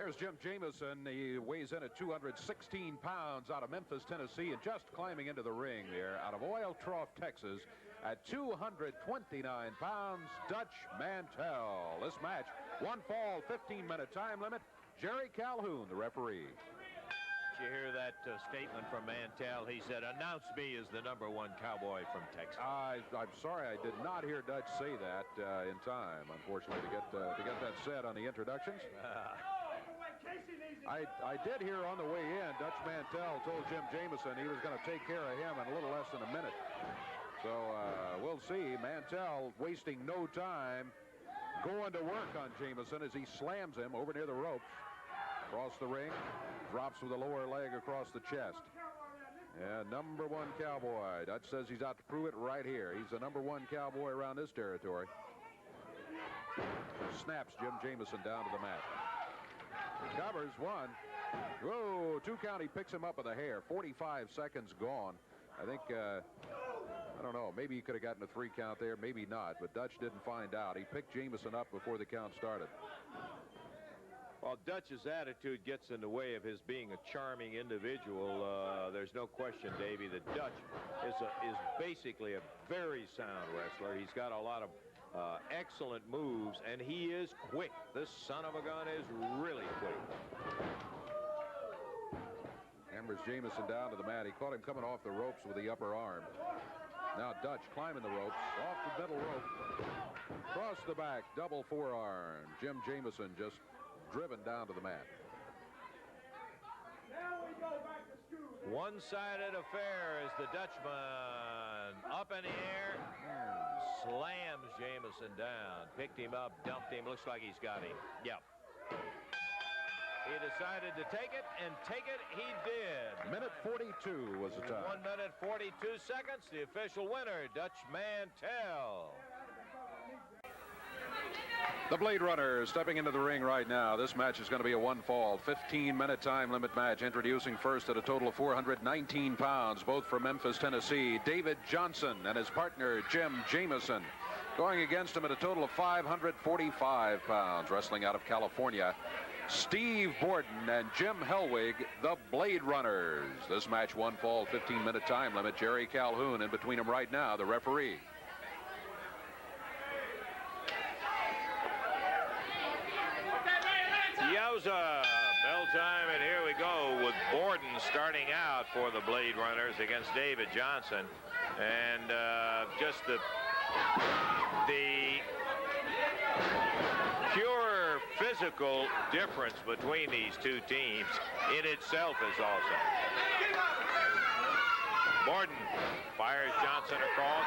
There's Jim Jamison. He weighs in at 216 pounds out of Memphis, Tennessee, and just climbing into the ring there out of Oil Trough, Texas, at 229 pounds, Dutch Mantell. This match, one fall, 15-minute time limit. Jerry Calhoun, the referee. Did you hear that statement from Mantell? He said, "Announce me as the #1 cowboy from Texas." I'm sorry, I did not hear Dutch say that in time, unfortunately, to get that said on the introductions. I did hear on the way in, Dutch Mantell told Jim Jamison he was going to take care of him in a little less than a minute. So we'll see. Mantell wasting no time, going to work on Jamison as he slams him over near the ropes. Across the ring, drops with the lower leg across the chest. Yeah, #1 cowboy. Dutch says he's out to prove it right here. He's the #1 cowboy around this territory. Snaps Jim Jamison down to the mat. Covers one. Whoa, 2 count. He picks him up with a hair. 45 seconds gone. I think, I don't know, maybe he could have gotten a 3 count there, maybe not, but Dutch didn't find out. He picked Jamison up before the count started. Well, Dutch's attitude gets in the way of his being a charming individual. There's no question, Davey, that Dutch is basically a very sound wrestler. He's got a lot of excellent moves, and he is quick. This son of a gun is really quick. Hammers Jamison down to the mat. He caught him coming off the ropes with the upper arm. Now Dutch climbing the ropes, off the middle rope, across the back, double forearm. Jim Jamison just driven down to the mat. Now we go back to school. One-sided affair as the Dutchman up in the air, slams Jamison down, picked him up, dumped him. Looks like he's got him. Yep. He decided to take it, and take it he did. Minute 42 was the time. 1 minute 42 seconds. The official winner, Dutch Mantell. The Blade Runner stepping into the ring right now. This match is going to be a 1 fall, 15-minute time limit match. Introducing first at a total of 419 pounds, both from Memphis, Tennessee, David Johnson and his partner, Jim Jamison. Going against him at a total of 545 pounds, wrestling out of California, Steve Borden and Jim Helwig, the Blade Runners. This match 1 fall, 15-minute time limit. Jerry Calhoun in between them right now, the referee. Yowza, bell time, and here we go with Borden starting out for the Blade Runners against David Johnson. And just the pure physical difference between these two teams in itself is awesome. Borden fires Johnson across,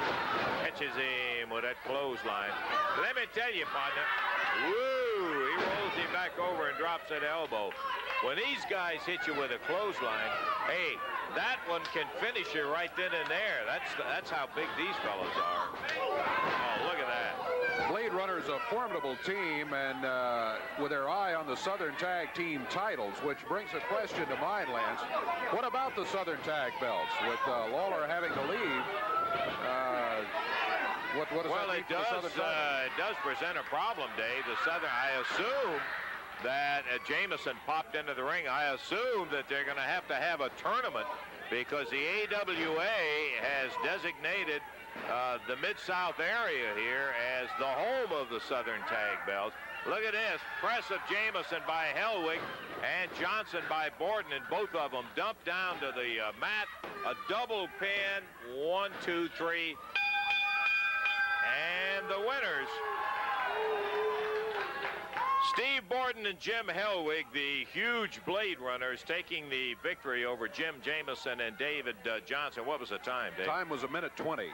catches him with that clothesline. Let me tell you, partner, woo, he rolls him back over and drops that elbow. When these guys hit you with a clothesline, hey, that one can finish you right then and there. That's how big these fellows are. Oh, look at that. Blade Runner's a formidable team, and with their eye on the Southern Tag Team titles, which brings a question to mind, Lance. What about the Southern Tag belts? With Lawler having to leave, what does well, that mean for the Southern titles? It does present a problem, Dave. The Southern, I assume that Jamison popped into the ring. I assume that they're going to have a tournament because the AWA has designated the Mid-South area here as the home of the Southern Tag belts. Look at this. Press of Jamison by Helwig and Johnson by Borden, and both of them dumped down to the mat. A double pin. 1, 2, 3. And the winners, Steve Borden and Jim Helwig, the huge Blade Runners, taking the victory over Jim Jamison and David Johnson. What was the time, Dave? Time was 1:20.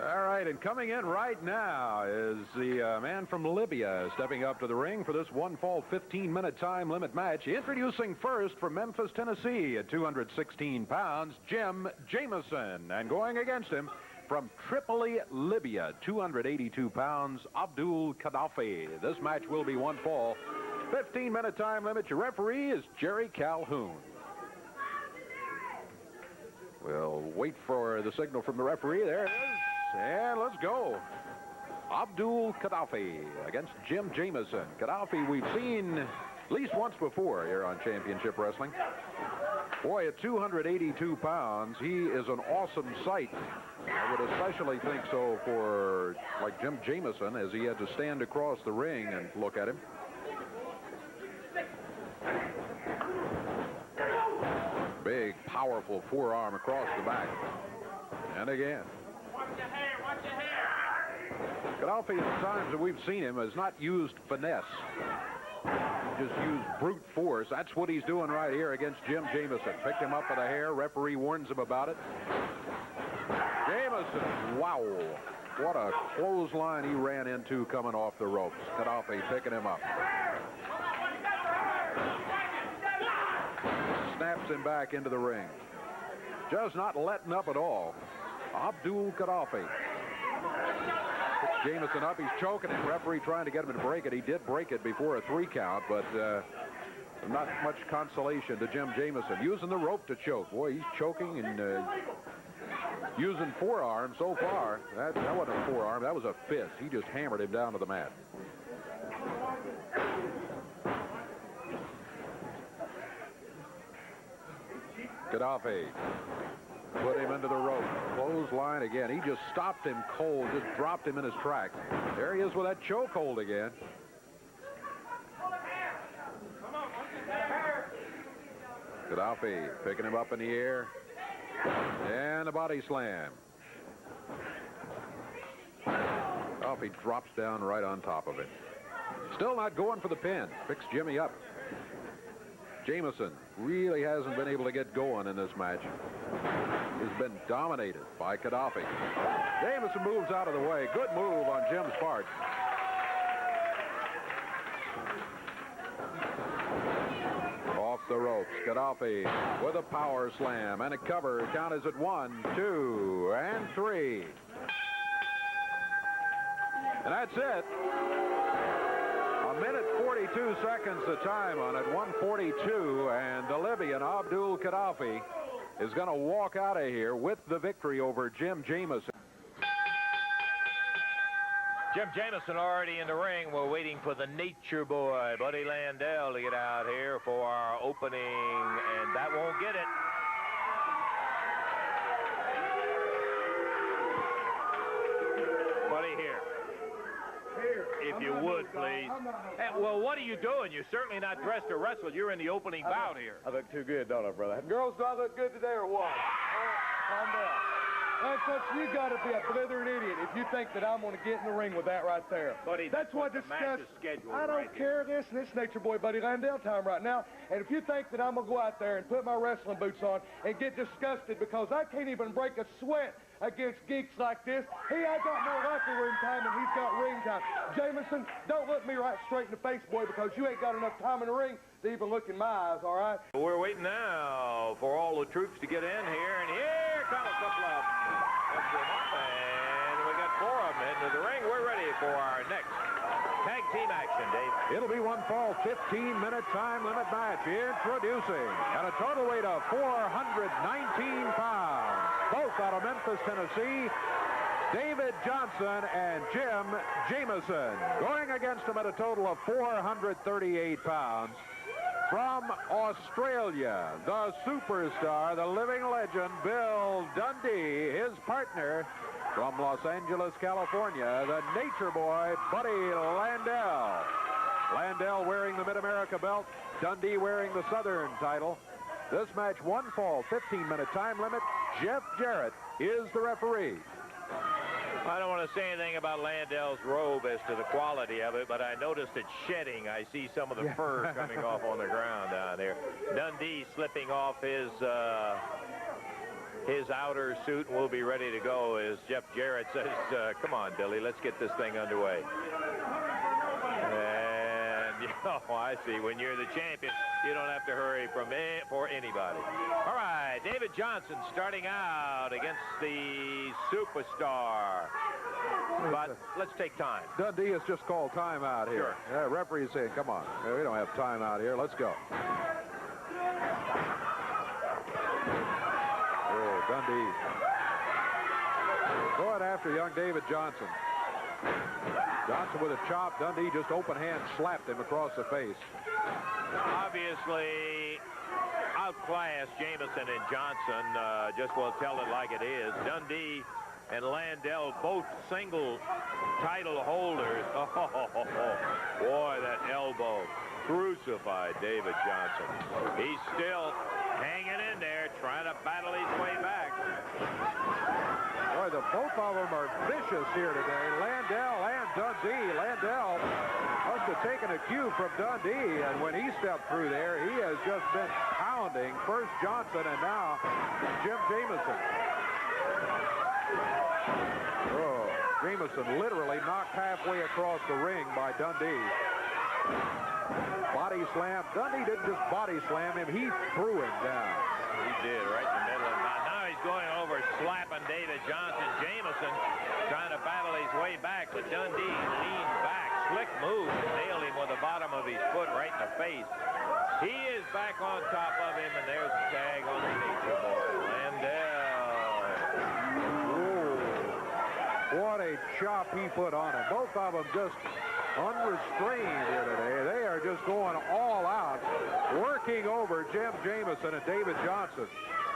All right, and coming in right now is the man from Libya stepping up to the ring for this 1 fall, 15-minute time limit match. Introducing first from Memphis, Tennessee at 216 pounds, Jim Jamison. And going against him from Tripoli, Libya, 282 pounds, Abdul Gaddafi. This match will be 1 fall, 15-minute time limit. Your referee is Jerry Calhoun. We'll wait for the signal from the referee. There it is. And let's go. Abdul Gaddafi against Jim Jamison. Gaddafi, we've seen at least once before here on Championship Wrestling. Boy, at 282 pounds, he is an awesome sight. I would especially think so for, like, Jim Jamison, as he had to stand across the ring and look at him. Big, powerful forearm across the back. And again. Watch your hair, watch your hair. Gaddafi, at the times that we've seen him, has not used finesse. Just used brute force. That's what he's doing right here against Jim Jamison. Picked him up by the hair. Referee warns him about it. Jamison, wow. What a clothesline he ran into coming off the ropes. Gaddafi picking him up. Snaps him back into the ring. Just not letting up at all. Abdul Gaddafi. Picks Jamison up. He's choking him. Referee trying to get him to break it. He did break it before a 3 count, but not much consolation to Jim Jamison. Using the rope to choke. Boy, he's choking and using forearm so far. That wasn't a forearm. That was a fist. He just hammered him down to the mat. Gaddafi put him into the rope. Clothesline again. He just stopped him cold, just dropped him in his tracks. There he is with that chokehold again. Gaddafi picking him up in the air. And a body slam. Gaddafi drops down right on top of it. Still not going for the pin. Picks Jimmy up. Jamison really hasn't been able to get going in this match. He's been dominated by Gaddafi. Jamison moves out of the way. Good move on Jim's part. Off the ropes. Gaddafi with a power slam and a cover. Count is at 1, 2, and 3. And that's it. A minute 42 seconds the time on it, 1:42, and the Libyan Abdul Gaddafi is going to walk out of here with the victory over Jim Jamison. Jim Jamison already in the ring. We're waiting for the nature boy, Buddy Landel, to get out here for our opening, and that won't get it. Buddy, here. If you would, please. Hey, well, what are you doing? You're certainly not dressed to wrestle. You're in the opening bout here. I look too good, don't I, brother? Girls, do I look good today or what? Calm down. That's what you got to be a blithering idiot if you think that I'm going to get in the ring with that right there. Buddy, that's what discussed. I don't care. This nature boy Buddy Landel time right now. And if you think that I'm going to go out there and put my wrestling boots on and get disgusted because I can't even break a sweat against geeks like this, I got more locker room time and he's got ring time. Jamison, don't look me right straight in the face, boy, because you ain't got enough time in the ring to even look in my eyes, all right? We're waiting now for all the troops to get in here, and here come a couple of them. And we got 4 of them into the ring. We're ready for our next tag team action, Dave. It'll be one fall, 15-minute time limit match. Introducing at a total weight of 419 pounds, both out of Memphis, Tennessee, David Johnson and Jim Jamison. Going against him at a total of 438 pounds. From Australia, the superstar, the living legend, Bill Dundee, his partner from Los Angeles, California, the nature boy, Buddy Landel. Landel wearing the Mid-America belt, Dundee wearing the Southern title. This match, one fall, 15-minute time limit. Jeff Jarrett is the referee. I don't want to say anything about Landel's robe as to the quality of it, but I noticed it's shedding. I see some of the fur coming off on the ground down there. Dundee slipping off his outer suit, and we'll be ready to go as Jeff Jarrett says, come on, Billy, let's get this thing underway. And, I see, when you're the champion, you don't have to hurry for anybody. All right, David Johnson starting out against the superstar. But let's take time. Dundee has just called time out here. Sure. Referee's saying, come on, we don't have time out here. Let's go. Oh, Dundee going after young David Johnson. Johnson with a chop. Dundee just open hand slapped him across the face. Obviously outclassed Jamison and Johnson. Just will tell it like it is. Dundee and Landel, both single title holders. Oh, boy, that elbow crucified David Johnson. He's still hanging in there, trying to battle his way back. Boy, the both of them are vicious here today. Landel and Dundee. Landel must have taken a cue from Dundee, and when he stepped through there, he has just been pounding first Johnson and now Jim Jamison. Oh, Jamison literally knocked halfway across the ring by Dundee. Body slam. Dundee didn't just body slam him, he threw him down. He did, right in the middle of it. Now he's going over, slapping David Johnson. Jamison trying to battle his way back, but Dundee leaned back. Slick move and nailed him with the bottom of his foot right in the face. He is back on top of him, and there's the tag on the nature board. Landel. What a chop he put on him. Both of them just unrestrained here today. They are just going all out, working over Jim Jamison and David Johnson.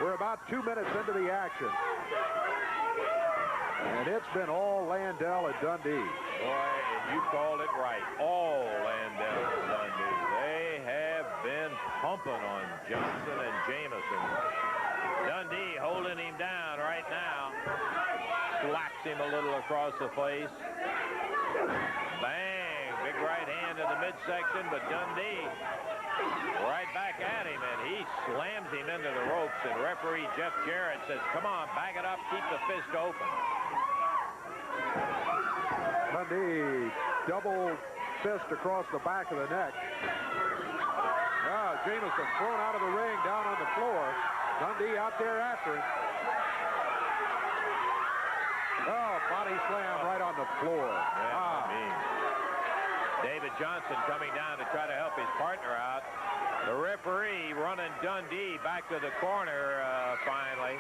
We're about 2 minutes into the action. And it's been all Landel and Dundee. Boy, and you called it right. All Landel and Dundee. They have been pumping on Johnson and Jamison. Dundee holding him down right now. Slaps him a little across the face. Bang! Big right hand in the midsection, but Dundee right back at him, and he slams him into the ropes, and referee Jeff Jarrett says, come on, back it up, keep the fist open. Dundee, double fist across the back of the neck. Now, Jamison thrown out of the ring, down on the floor. Dundee out there after him. Oh, body slam right on the floor. Yeah, David Johnson coming down to try to help his partner out. The referee running Dundee back to the corner finally.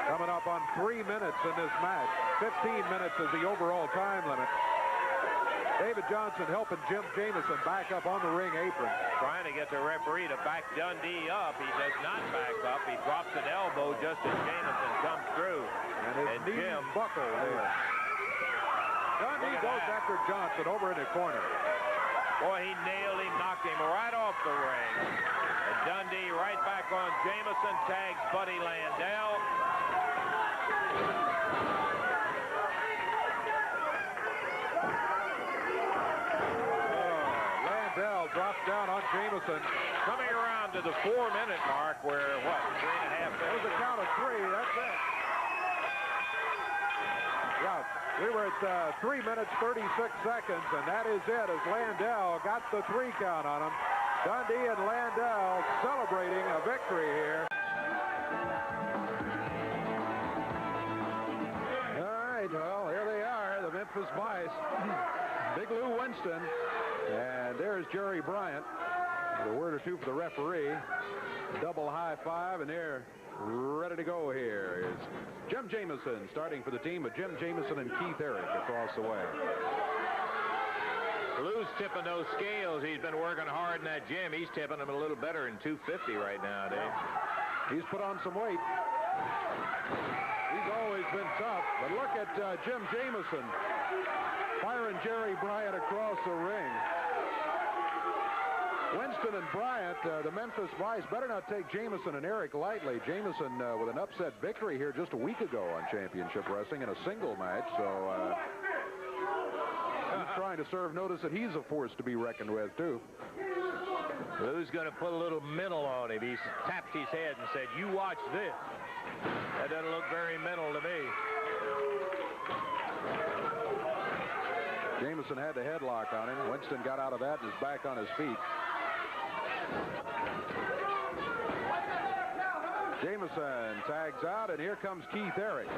Coming up on 3 minutes in this match. 15 minutes is the overall time limit. David Johnson helping Jim Jamison back up on the ring apron. Trying to get the referee to back Dundee up. He does not back up. He drops an elbow just as Jamison comes through. And his knee buckle there. Dundee goes after Johnson over in the corner. Boy, he nailed him, knocked him right off the ring. And Dundee right back on Jamison, tags Buddy Landel. Drops down on Jamison. Coming around to the 4-minute mark where, what, 3.5 minutes? It was a count of 3, that's it. Yeah, we were at 3 minutes, 36 seconds, and that is it as Landel got the 3 count on him. Dundee and Landel celebrating a victory here. All right, well, here they are, the Memphis Vice. Big Lou Winston. And there's Jerry Bryant. A word or two for the referee. Double high five, and they're ready to go here. Is Jim Jamison starting for the team of Jim Jamison and Keith Erich across the way. Lou's tipping those scales. He's been working hard in that gym. He's tipping them a little better than 250 right now, Dave. He's put on some weight. He's always been tough. But look at Jim Jamison firing Jerry Bryant across the ring. Winston and Bryant, the Memphis Vice, better not take Jamison and Erich lightly. Jamison with an upset victory here just a week ago on Championship Wrestling in a single match. So he's trying to serve notice that he's a force to be reckoned with, too. Lou's going to put a little mental on him. He tapped his head and said, you watch this. That doesn't look very mental to me. Jamison had the headlock on him. Winston got out of that and is back on his feet. Jamison tags out, and here comes Keith Erich.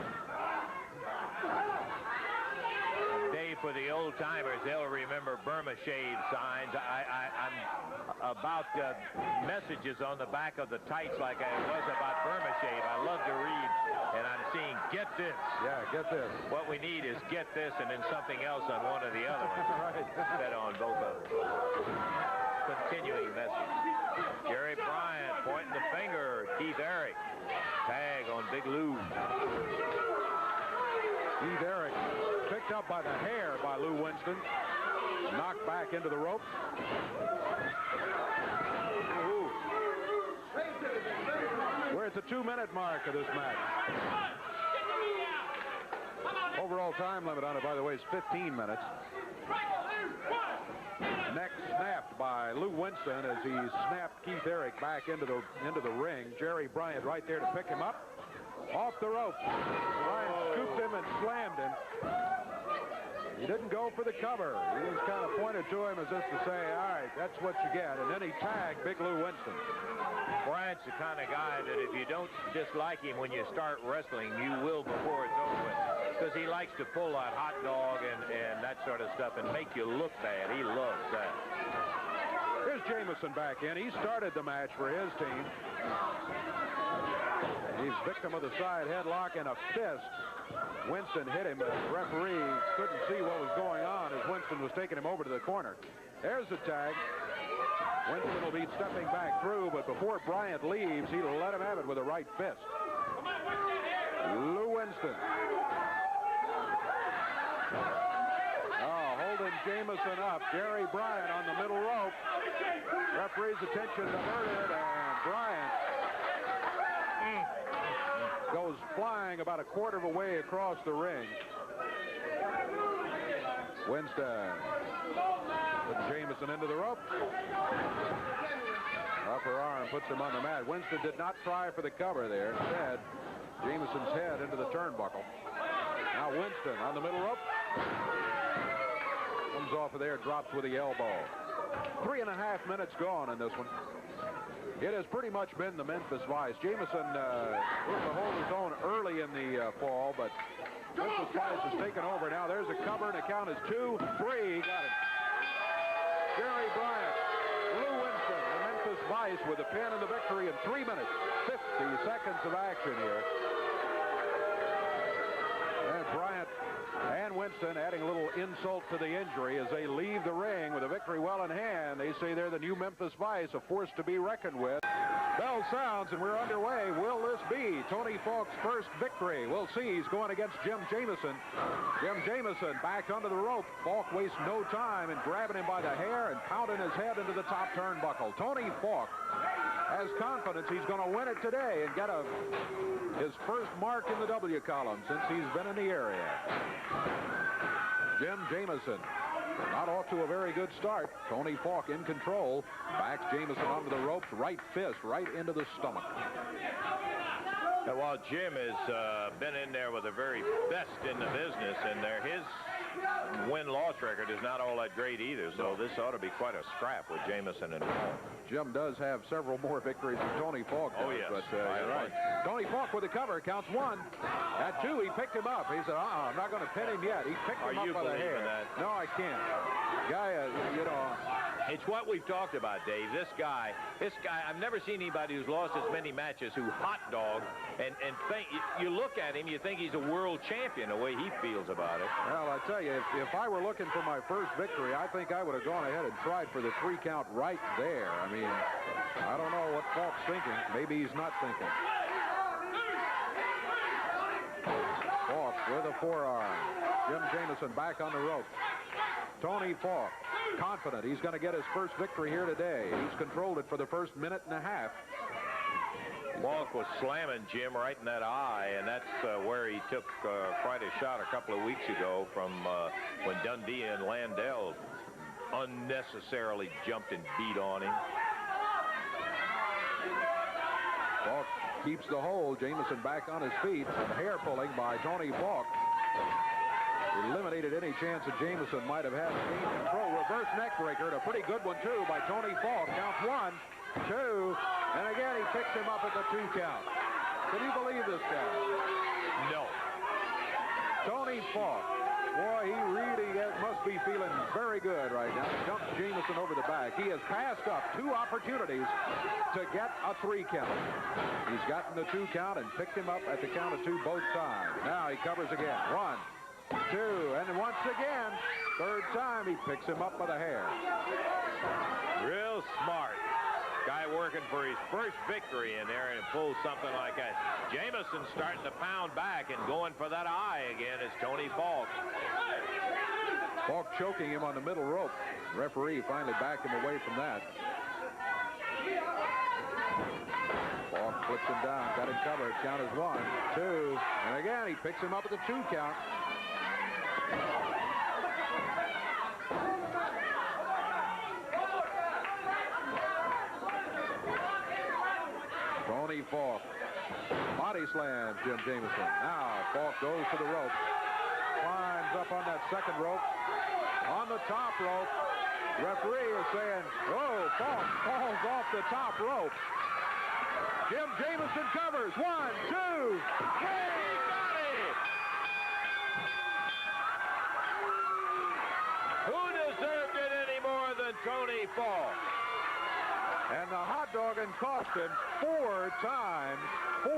Dave for the old-timers, they'll remember Burma shave signs. I'm about messages on the back of the tights like I was about Burma shave. I love to read, and I'm seeing get this. Yeah, get this. What we need is get this and then something else on one of the other ones. Right. Set on both of them. Continuing message. Jerry Bryant pointing the finger. Keith Erich. Tag on Big Lou. Keith Erich picked up by the hair by Lou Winston. Knocked back into the ropes. Ooh. We're at the 2-minute mark of this match. Overall time limit on it, by the way, is 15 minutes. Neck snapped by Lou Winston as he snapped Keith Erich back into the ring. Jerry Bryant right there to pick him up. Off the ropes. Bryant scooped him and slammed him. He didn't go for the cover. He just kind of pointed to him as if to say, all right, that's what you get. And then he tagged Big Lou Winston. Bryant's the kind of guy that if you don't dislike him when you start wrestling, you will before it's over with. Because he likes to pull that hot dog and that sort of stuff and make you look bad. He loves that. Here's Jamison back in. He started the match for his team. He's victim of the side headlock and a fist. Winston hit him. The referee couldn't see what was going on as Winston was taking him over to the corner. There's the tag. Winston will be stepping back through, but before Bryant leaves, he'll let him have it with a right fist. Lou Winston. Oh, holding Jamison up. Jerry Bryant on the middle rope. Referee's attention diverted, and Bryant goes flying about a quarter of a way across the ring. Winston puts Jamison into the rope. Upper arm puts him on the mat. Winston did not try for the cover there. Instead, Jamison's head into the turnbuckle. Now Winston on the middle rope. Comes off of there, drops with the elbow. 3.5 minutes gone in this one. It has pretty much been the Memphis Vice. Jamison was to hold his own early in the fall, but Memphis Vice has taken over. Now there's a cover, and the count is 2, 3. Got it. Jerry Bryant, Lou Winston, the Memphis Vice with a pin and the victory in 3 minutes, 50 seconds of action here. And Bryant and Winston adding a little insult to the injury as they leave the ring with a victory well in hand. They say they're the new Memphis Vice, a force to be reckoned with. Bell sounds and we're underway. Will this be Tony Falk's first victory? We'll see. He's going against Jim Jamison. Jim Jamison back under the rope. Falk wastes no time in grabbing him by the hair and pounding his head into the top turnbuckle. Tony Falk has confidence he's going to win it today and get his first mark in the W column since he's been in the area. Jim Jamison not off to a very good start. Tony Falk in control. Backs Jamison onto the ropes. Right fist right into the stomach. Well, Jim has been in there with the very best in the business, and his win-loss record is not all that great either, so this ought to be quite a scrap with Jamison and Falk. Jim does have several more victories than Tony Falk does. Oh, yes. But, you're right. Tony Falk with the cover. Counts 1. At 2, he picked him up. He said, I'm not going to pin him yet. He picked him up by the hair. That? No, I can't. Guy, you know. It's what we've talked about, Dave. This guy, I've never seen anybody who's lost as many matches who hot dog and think, you look at him, you think he's a world champion the way he feels about it. Well, I tell you, if I were looking for my first victory, I think I would have gone ahead and tried for the 3 count right there. I mean, I don't know what Falk's thinking. Maybe he's not thinking. Falk with a forearm. Jim Jamison back on the rope. Tony Falk, confident he's going to get his first victory here today. He's controlled it for the first minute and a half. Falk was slamming Jim right in that eye, and that's where he took quite a shot a couple of weeks ago from when Dundee and Landel unnecessarily jumped and beat on him. Falk keeps the hold. Jamison back on his feet. Some hair pulling by Tony Falk. Eliminated any chance that Jamison might have had to gain control. Reverse neck breaker, and a pretty good one, too, by Tony Falk. Counts 1, 2, and again he picks him up at the 2 count. Can you believe this guy? No. Tony Falk Boy, he really must be feeling very good right now. Dumped Jamison over the back. He has passed up 2 opportunities to get a 3 count. He's gotten the 2 count and picked him up at the count of 2 both times. Now he covers again. 1, 2, and once again, 3rd time he picks him up by the hair. Real smart. Guy working for his first victory in there and pulls something like that. Jamison starting to pound back and going for that eye again is Tony Falk. Falk choking him on the middle rope. The referee finally backed him away from that. Falk flips him down, got him covered. Count is 1, 2, and again he picks him up at the 2 count. Tony Falk body slams Jim Jamison. Now Falk goes to the rope, climbs up on that 2nd rope, on the top rope. Referee is saying, "Oh, Falk falls off the top rope." Jim Jamison covers. 1, 2. Hey, he got it! Who deserved it any more than Tony Falk? And the hot dogging cost him 4 times.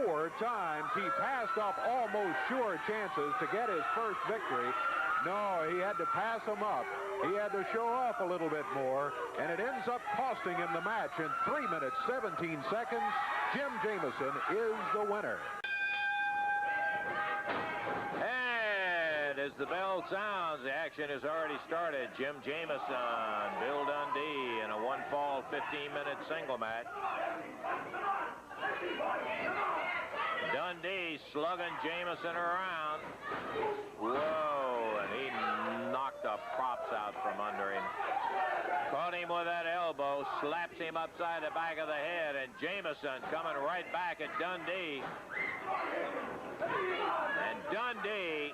4 times he passed up almost sure chances to get his first victory. No, he had to pass them up. He had to show off a little bit more, and it ends up costing him the match in 3 minutes, 17 seconds. Jim Jamison is the winner. And as the bell sounds, the action has already started. Jim Jamison, Bill Dundee in a 1-fall, 15-minute single match. Dundee slugging Jamison around. Whoa, and he knocked the props out from under him. Caught him with that elbow, slaps him upside the back of the head, and Jamison coming right back at Dundee. And Dundee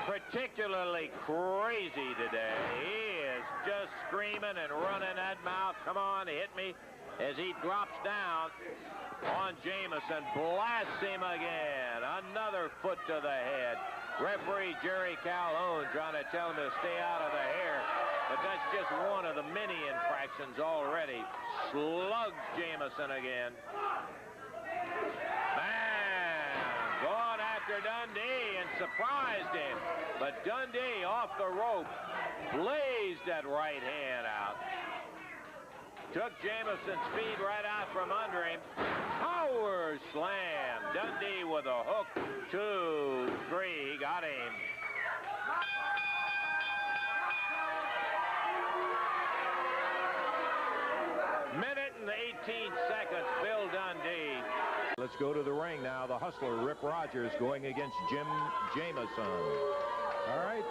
particularly crazy today. He is just screaming and running that mouth. Come on, hit me. As he drops down on Jamison, blasts him again. Another foot to the head. Referee Jerry Calhoun trying to tell him to stay out of the hair. But that's just one of the many infractions already. Slugs Jamison again. Man, going after Dundee and surprised him. But Dundee off the rope, blazed that right hand out. Took Jamison's feet right out from under him. Power slam. Dundee with a hook. 2, 3. Got him. Minute and 18 seconds. Bill Dundee. Let's go to the ring now. The Hustler, Rip Rogers, going against Jim Jamison. All right.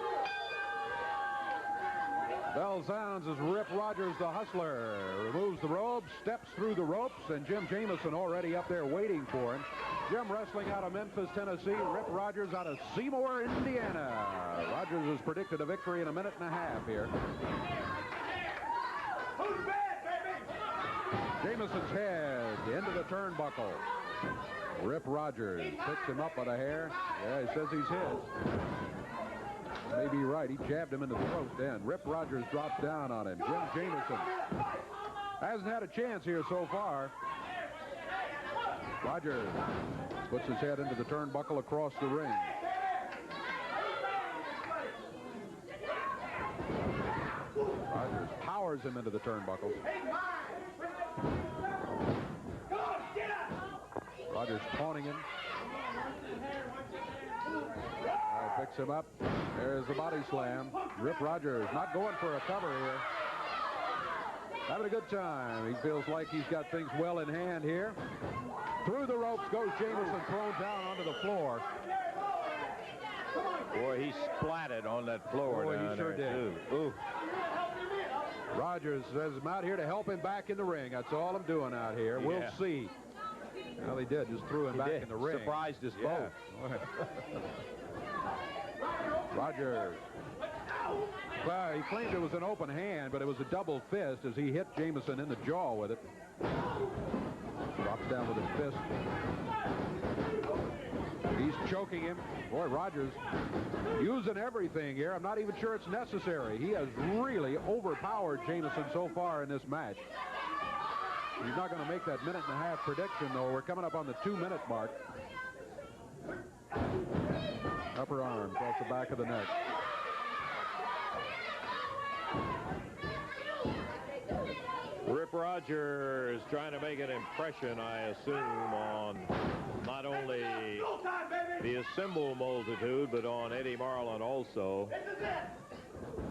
Bell sounds as Rip Rogers, the Hustler, removes the ropes, steps through the ropes, and Jim Jamison already up there waiting for him. Jim wrestling out of Memphis, Tennessee. Rip Rogers out of Seymour, Indiana. Rogers has predicted a victory in a minute and a half here. Who's bad, baby? Jamison's head into the turnbuckle. Rip Rogers picks him up by the hair. Yeah, he says he's his. May be right. He jabbed him in the throat then. Rip Rogers drops down on him. Jim Jamison hasn't had a chance here so far. Rogers puts his head into the turnbuckle across the ring. Rogers powers him into the turnbuckle. Rogers taunting him. Picks him up. There's the body slam. Rip Rogers not going for a cover here. Having a good time. He feels like he's got things well in hand here. Through the ropes goes Jamison, thrown down onto the floor. Boy, he splatted on that floor. Boy, down he sure there, did. Too. Ooh. Rogers says, I'm out here to help him back in the ring. That's all I'm doing out here. Yeah. We'll see. Well, he did. Just threw him back in the ring. Surprised us Yeah. both. Rogers. Well, he claimed it was an open hand, but it was a double fist as he hit Jamison in the jaw with it. Drops down with his fist. He's choking him. Boy, Rogers using everything here. I'm not even sure it's necessary. He has really overpowered Jamison so far in this match. He's not going to make that minute-and-a-half prediction, though. We're coming up on the 2-minute mark. Upper arm across the back of the neck. Rip Rogers trying to make an impression, I assume, on not only the assembled multitude, but on Eddie Marlin also.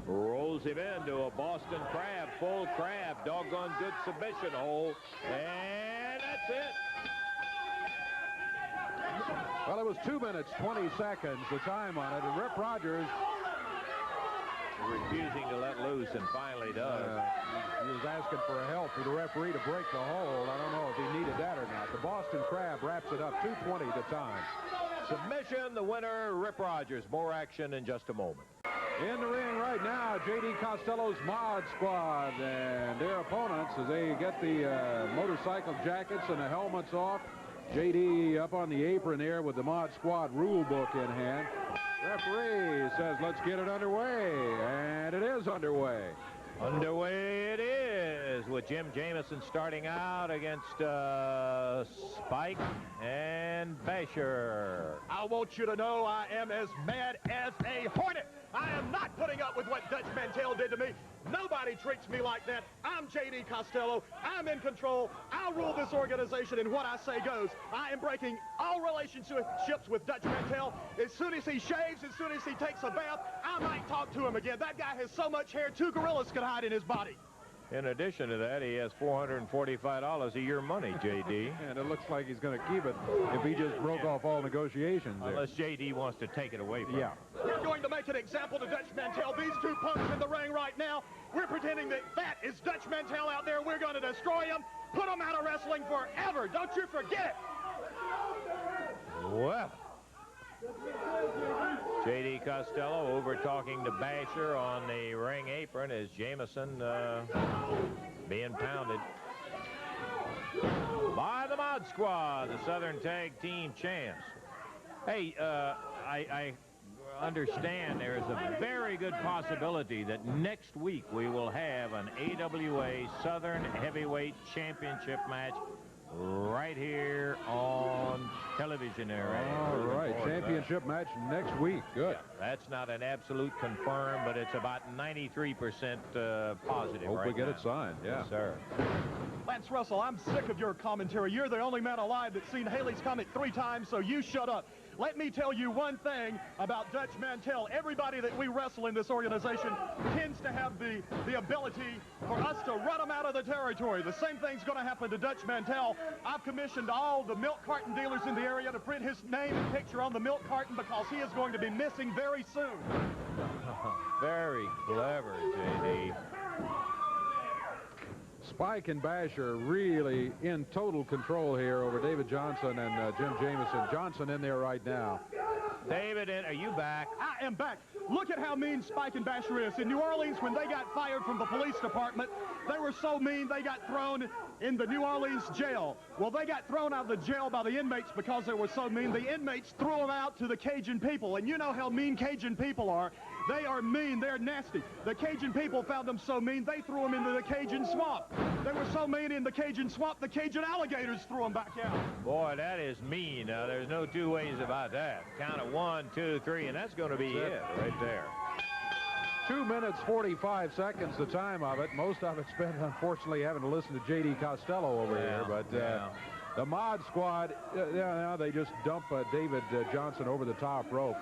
Rolls him into a Boston crab, full crab, doggone good submission hole, and that's it. Well, it was 2 minutes, 20 seconds, the time on it, and Rip Rogers refusing to let loose, and finally does. He was asking for help for the referee to break the hold. I don't know if he needed that or not. The Boston Crab wraps it up, 2:20 the time. Submission, the winner, Rip Rogers. More action in just a moment. In the ring right now, J.D. Costello's Mod Squad and their opponents as they get the motorcycle jackets and the helmets off. J.D. up on the apron here with the Mod Squad rule book in hand. Referee says, let's get it underway, and it is underway. Underway it is, with Jim Jamison starting out against Spike and Basher. I want you to know I am as mad as a hornet. I am not putting up with what Dutch Mantell did to me. Nobody treats me like that. I'm J.D. Costello. I'm in control. I'll rule this organization, and what I say goes. I am breaking all relationships with Dutch Mantell. As soon as he shaves, as soon as he takes a bath, I might talk to him again. That guy has so much hair, 2 gorillas could hide in his body. In addition to that, he has $445 a year money, J.D. And it looks like he's going to keep it if he just broke off all negotiations there. Unless J.D. wants to take it away from him. We're going to make an example to Dutch Mantell. These two punks in the ring right now, we're pretending that that is Dutch Mantell out there. We're going to destroy him, put him out of wrestling forever. Don't you forget it. Well, J.D. Costello over talking to Basher on the ring apron as Jamison being pounded by the Mod Squad, the Southern Tag Team champs. Hey, I understand there is a very good possibility that next week we will have an AWA Southern Heavyweight Championship match right here on television there. All right, championship match next week. Good. Yeah, that's not an absolute confirm, but it's about 93% positive. Hope we get it signed. Yeah, yes, sir. Lance Russell, I'm sick of your commentary. You're the only man alive that's seen Haley's Comet 3 times, so you shut up. Let me tell you one thing about Dutch Mantell. Everybody that we wrestle in this organization tends to have the ability for us to run them out of the territory. The same thing's going to happen to Dutch Mantell. I've commissioned all the milk carton dealers in the area to print his name and picture on the milk carton because he is going to be missing very soon. Very clever, J.D. Spike and Basher really in total control here over David Johnson and Jim Jamison. Johnson in there right now. David, are you back? I am back. Look at how mean Spike and Basher is. In New Orleans, when they got fired from the police department, they were so mean they got thrown in the New Orleans jail. Well, they got thrown out of the jail by the inmates because they were so mean. The inmates threw them out to the Cajun people, and you know how mean Cajun people are. They are mean. They're nasty. The Cajun people found them so mean, they threw them into the Cajun swamp. They were so mean in the Cajun swamp, the Cajun alligators threw them back out. Boy, that is mean. There's no two ways about that. Count of 1, 2, 3, and that's going to be it right there. 2 minutes, 45 seconds, the time of it. Most of it spent, unfortunately, having to listen to J.D. Costello over here. But the Mod Squad, they just dump David Johnson over the top rope.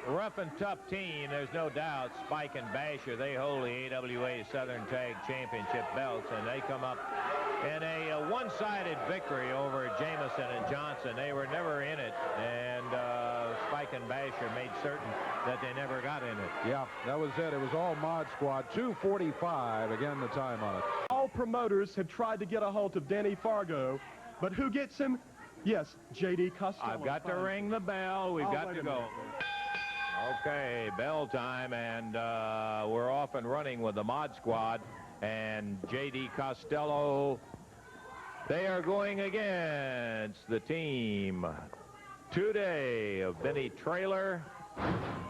Rough and tough team, there's no doubt. Spike and Basher, they hold the AWA Southern Tag Championship belts, and they come up in a one-sided victory over Jamison and Johnson. They were never in it, and Spike and Basher made certain that they never got in it. Yeah, that was it. It was all Mod Squad. 2:45, again, the time on it. All promoters have tried to get a hold of Danny Fargo, but who gets him? Yes, J.D. Costello. I've got to ring the bell. We've got to go. Okay, bell time, and we're off and running with the Mod Squad and J.D. Costello. They are going against the team today of Benny Traylor,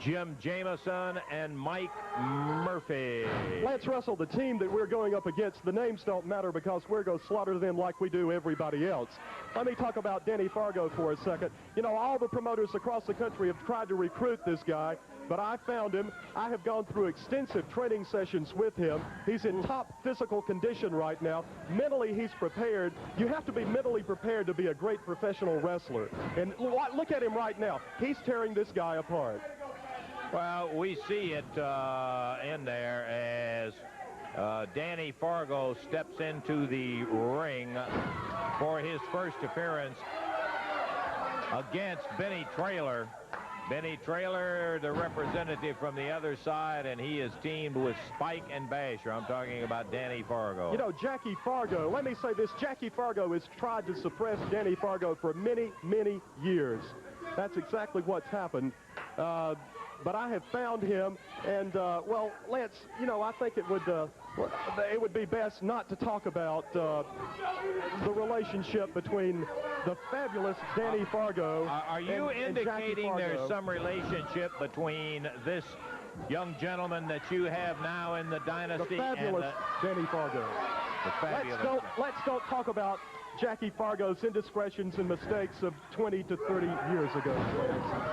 Jim Jamison, and Mike Murphy. Lance Russell, the team that we're going up against, the names don't matter because we're going to slaughter them like we do everybody else. Let me talk about Danny Fargo for a second. You know, all the promoters across the country have tried to recruit this guy, but I found him. I have gone through extensive training sessions with him. He's in top physical condition right now. Mentally, he's prepared. You have to be mentally prepared to be a great professional wrestler. And look at him right now. He's tearing this guy apart. Well, we see it in there as Danny Fargo steps into the ring for his first appearance against Benny Traylor. Benny Traylor, the representative from the other side, and he is teamed with Spike and Basher. I'm talking about Danny Fargo. You know, Jackie Fargo, let me say this. Jackie Fargo has tried to suppress Danny Fargo for many, many years. That's exactly what's happened. But I have found him, and, well, Lance, you know, I think it would be best not to talk about the relationship between the fabulous Danny Fargo Are you indicating there's some relationship between this young gentleman that you have now in the dynasty the fabulous and Danny Fargo? the fabulous. Let's don't talk about Jackie Fargo's indiscretions and mistakes of 20 to 30 years ago,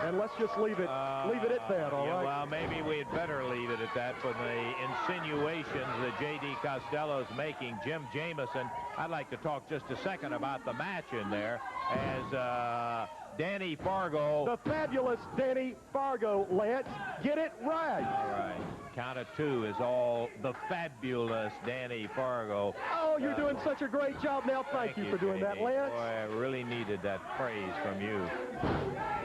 and let's just leave it at that, all right? Well, maybe we'd better leave it at that for the insinuations that J.D. Costello's making. Jim Jamison, I'd like to talk just a second about the match in there as Danny Fargo. The fabulous Danny Fargo, Lance. Get it right. All right. Count of two is all the fabulous Danny Fargo. Oh, you're doing such a great job now. Thank you for doing JD. that, Lance. Boy, I really needed that praise from you.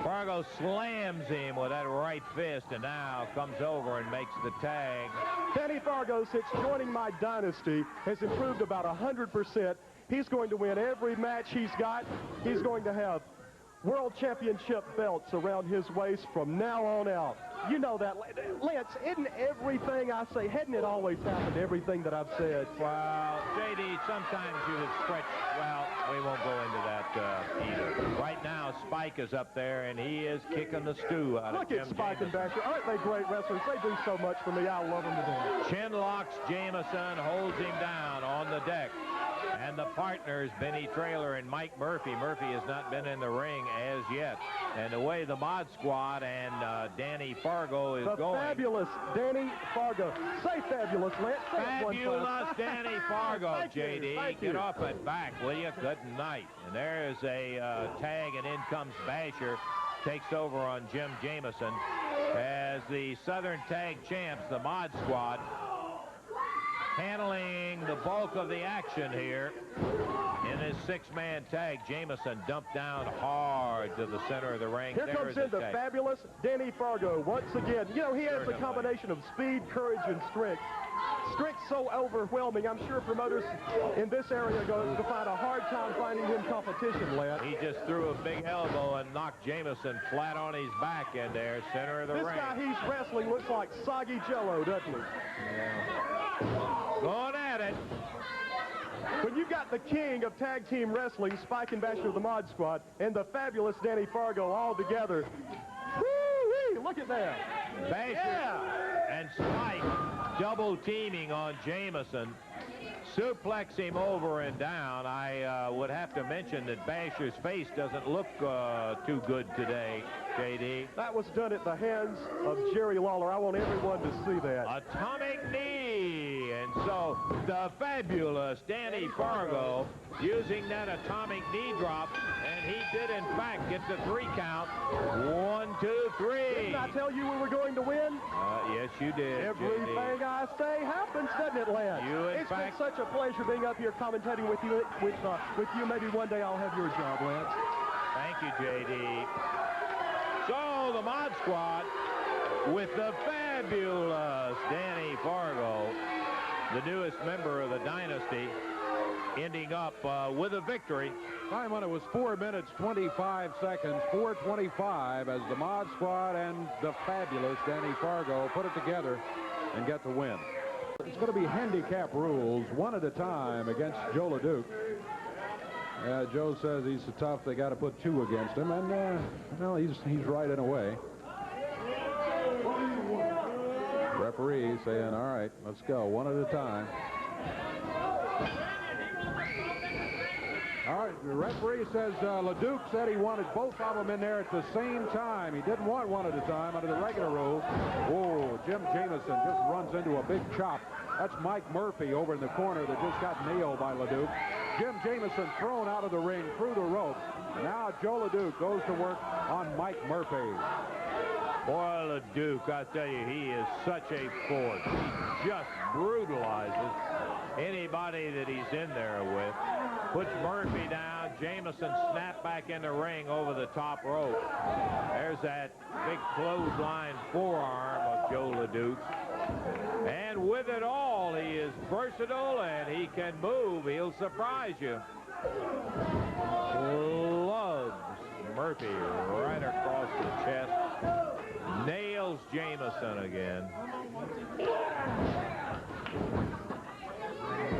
Fargo slams him with that right fist and now comes over and makes the tag. Danny Fargo, since joining my dynasty, has improved about 100%. He's going to win every match he's got. He's going to have world championship belts around his waist from now on out. You know that. Lance, isn't everything I say, hadn't it always happened, everything that I've said? Well, J.D., sometimes you have stretched. Well, we won't go into that either. Right now, Spike is up there, and he is kicking the stew out Look of at Jim Spike and Jamison. Basher. Aren't they great wrestlers? They do so much for me. I love them to death. Chin locks Jamison, holds him down on the deck. And the partners, Benny Traylor and Mike Murphy. Murphy has not been in the ring as yet. And the way the Mod Squad and Danny Fargo is going. The fabulous Danny Fargo. Say fabulous, Lance. Say it one Fabulous time. Danny Fargo, Thank you, J.D. thank Get you. off it back, will you? Good night. And there is a tag, and in comes Basher. Takes over on Jim Jamison as the Southern Tag Champs, the Mod Squad, handling the bulk of the action here in his six-man tag. Jamison dumped down hard to the center of the ring. Here comes in the fabulous Danny Fargo once again. You know, he has a combination of speed, courage, and strength. Strength so overwhelming, I'm sure promoters in this area are going to find a hard time finding him competition, Lance. He just threw a big elbow and knocked Jamison flat on his back in there, center of the ring. This guy he's wrestling looks like soggy jello, doesn't he? Yeah. Going at it. When you've got the king of tag team wrestling, Spike and Basher of the Mod Squad, and the fabulous Danny Fargo all together, woo-wee, look at that. Basher and Spike double teaming on Jamison. Suplex him over and down. I would have to mention that Basher's face doesn't look too good today, J.D. That was done at the hands of Jerry Lawler. I want everyone to see that. Atomic knee. And so the fabulous Danny Fargo using that atomic knee drop, and he did in fact get the 3 count. 1, 2, 3. Didn't I tell you we were going to win? Yes, you did. Everything JD. I say happens, doesn't it, Lance? It's been such a pleasure being up here commentating with you. With you, maybe one day I'll have your job, Lance. Thank you, J.D. So the Mod Squad with the fabulous Danny Fargo, the newest member of the dynasty, ending up with a victory. Time on it was 4 minutes, 25 seconds, 4:25 as the Mod Squad and the fabulous Danny Fargo put it together and get the win. It's going to be handicap rules, one at a time against Joe LeDuc. Joe says he's so tough they got to put 2 against him, and well, he's right in a way. Referee saying, all right, let's go one at a time. All right, the referee says LeDuc said he wanted both of them in there at the same time. He didn't want one at a time under the regular rule. Oh, Jim Jamison just runs into a big chop. That's Mike Murphy over in the corner that just got nailed by LeDuc. Jim Jamison thrown out of the ring through the rope. Now Joe LeDuc goes to work on Mike Murphy. Boy, LeDuc, I tell you, he is such a force. He just brutalizes anybody that he's in there with. Puts Murphy down. Jamison snapped back in the ring over the top rope. There's that big clothesline forearm of Joe LeDuc. And with it all, he is versatile and he can move. He'll surprise you. Loves Murphy right across the chest. Nails Jamison again.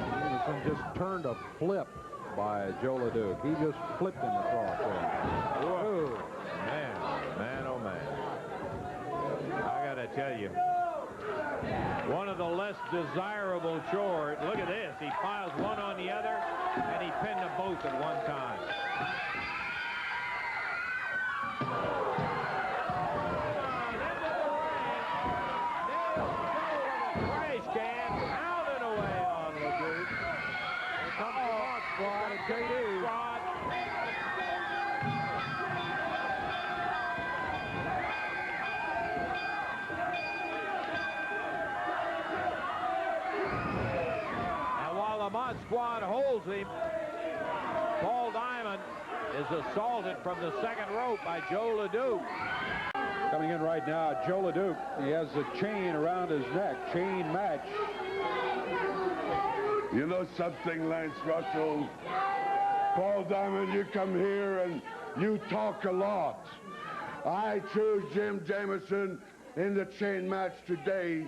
Jamison just turned a flip by Joe LeDuc. He just flipped him across there. Whoa. Man, oh man. I gotta tell you, one of the less desirable chores. Look at this. He piles one on the other, and he pinned them both at one time. Trash can pounding away on LeDuc. Here comes the Hawk squad and JD. The Mod Squad holds him. Paul Diamond is assaulted from the second rope by Joe LeDuc. Coming in right now, Joe LeDuc. He has a chain around his neck. Chain match. You know something, Lance Russell? Paul Diamond, you come here and you talk a lot. I choose Jim Jamison in the chain match today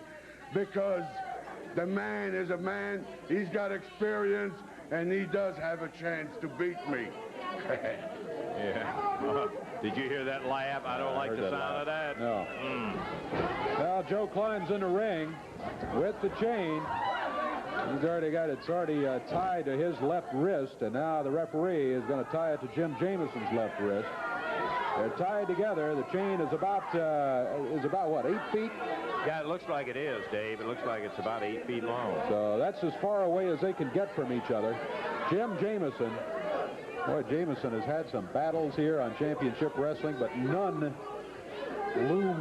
because the man is a man. He's got experience, and he does have a chance to beat me. Yeah. Did you hear that laugh? I don't like the sound of that. No. Well, Joe climbs in the ring with the chain. He's already got it. It's already tied to his left wrist, and now the referee is going to tie it to Jim Jamison's left wrist. They're tied together. The chain is about what, 8 feet? Yeah, it looks like it is, Dave. It looks like it's about 8 feet long. So that's as far away as they can get from each other. Jim Jamison. Boy, Jamison has had some battles here on Championship Wrestling, but none loom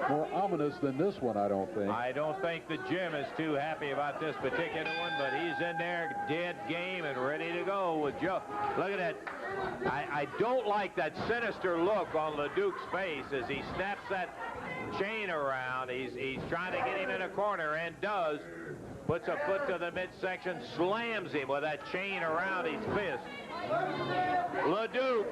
more ominous than this one, I don't think. I don't think that Jim is too happy about this particular one, but he's in there dead game and ready to go with Joe. Look at that. I don't like that sinister look on LeDuc's face as he snaps that chain around. He's trying to get him in a corner and does. Puts a foot to the midsection, slams him with that chain around his fist. LeDuc,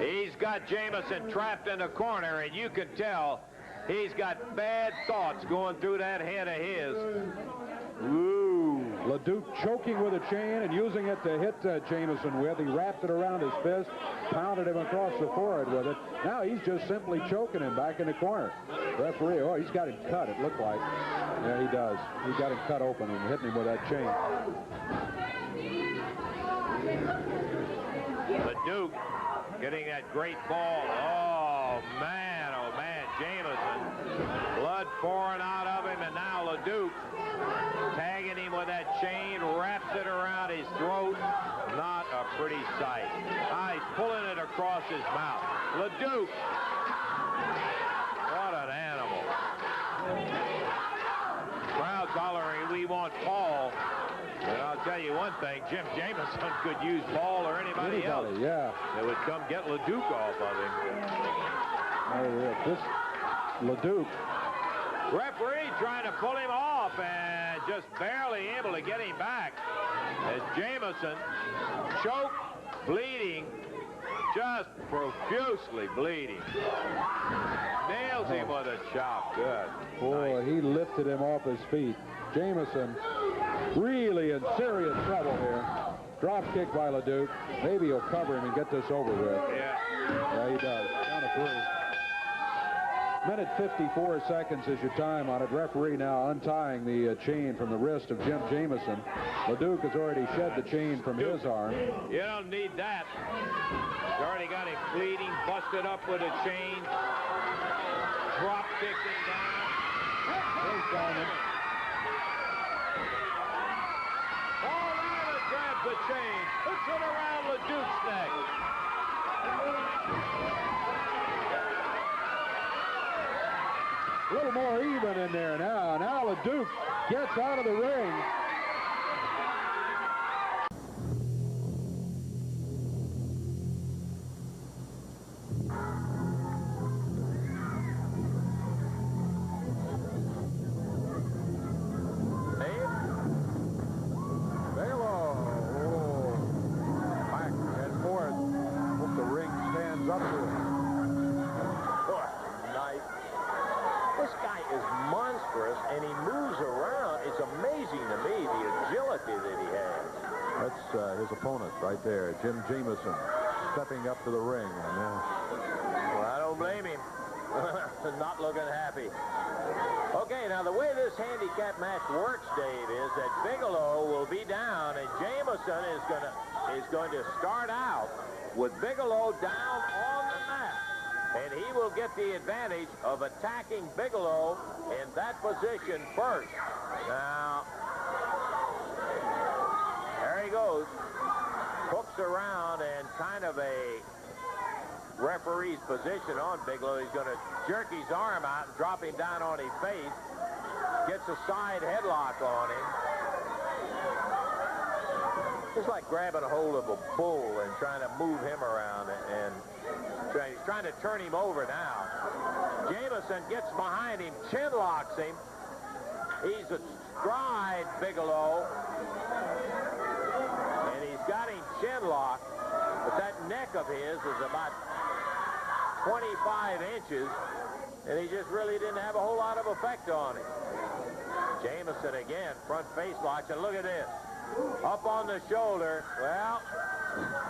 he's got Jamison trapped in the corner, and you can tell he's got bad thoughts going through that head of his. Ooh. LeDuc choking with a chain and using it to hit Jamison with. He wrapped it around his fist, pounded him across the forehead with it. Now he's just simply choking him back in the corner. Referee, oh, he's got him cut, it looked like. Yeah, he does. He got him cut open and hitting him with that chain. LeDuc getting that great ball. Oh, man, Jamison. Blood pouring out of him, and now LeDuc tagging him with that chain, wraps it around his throat. Not a pretty sight. He's pulling it across his mouth. LeDuc. What an animal. Crowd hollering, we want Paul. And I'll tell you one thing, Jim Jamison could use Paul or anybody else. Yeah. That would come get LeDuc off of him. Oh, this LeDuc. Referee trying to pull him off and just barely able to get him back as Jamison choked, bleeding, just profusely bleeding. Nails him with a chop. Good. Boy, nice. He lifted him off his feet. Jamison really in serious trouble here. Drop kick by LeDuc. Maybe he'll cover him and get this over with. Yeah, he does. Down to 3. Minute 54 seconds is your time on it. Referee now untying the chain from the wrist of Jim Jamison. LeDuc has already shed the chain from his arm. You don't need that. You already got him bleeding, busted up with a chain, drop kicking down. There's Diamond. All out grabs the chain, puts it around LeDuc's neck. A little more even in there now. Now LeDuc gets out of the ring. Bigelow. Back and forth. Hope the ring stands up to him. This guy is monstrous, and he moves around. It's amazing to me, the agility that he has. That's his opponent right there, Jim Jamison, stepping up to the ring. And, well, I don't blame him. Not looking happy. Okay, now the way this handicap match works, Dave, is that Bigelow will be down, and Jamison is going to start out with Bigelow down on the mat. And he will get the advantage of attacking Bigelow in that position first. Now, there he goes. Hooks around and kind of a referee's position on Bigelow. He's going to jerk his arm out and drop him down on his face. Gets a side headlock on him. It's like grabbing a hold of a bull and trying to move him around, and he's trying to turn him over now. Jamison gets behind him, chin locks him. He's astride Bigelow, and he's got him chin locked, but that neck of his is about 25 inches, and he just really didn't have a whole lot of effect on him. Jamison again, front face locks, and look at this. Up on the shoulder. Well,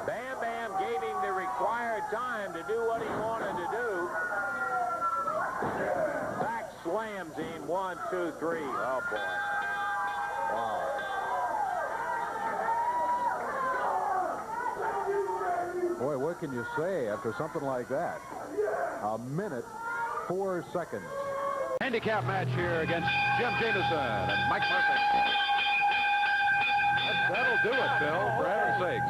Bam Bam gave him the required time to do what he wanted to do. Back slams him. 1, 2, 3. Oh, boy. Wow. boy, what can you say after something like that? A minute, 4 seconds. Handicap match here against Jim Jamison and Mike Murphy. That'll do it, Bill, for heaven's sakes.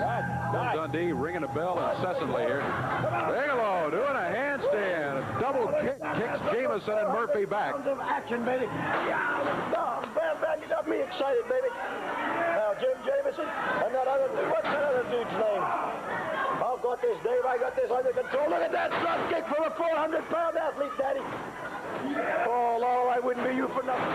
Bill Dundee ringing a bell incessantly here. Bigelow doing a handstand. A double kick kicks Jamison and Murphy back. Action, baby. Yeah, Bam Bam, you got me excited, baby. Now, Jim Jamison and that other, what's that other dude's name? I've got this, Dave. I got this under control. Look at that drop kick from a 400-pound athlete, Daddy. Oh, Lord, I wouldn't be you for nothing.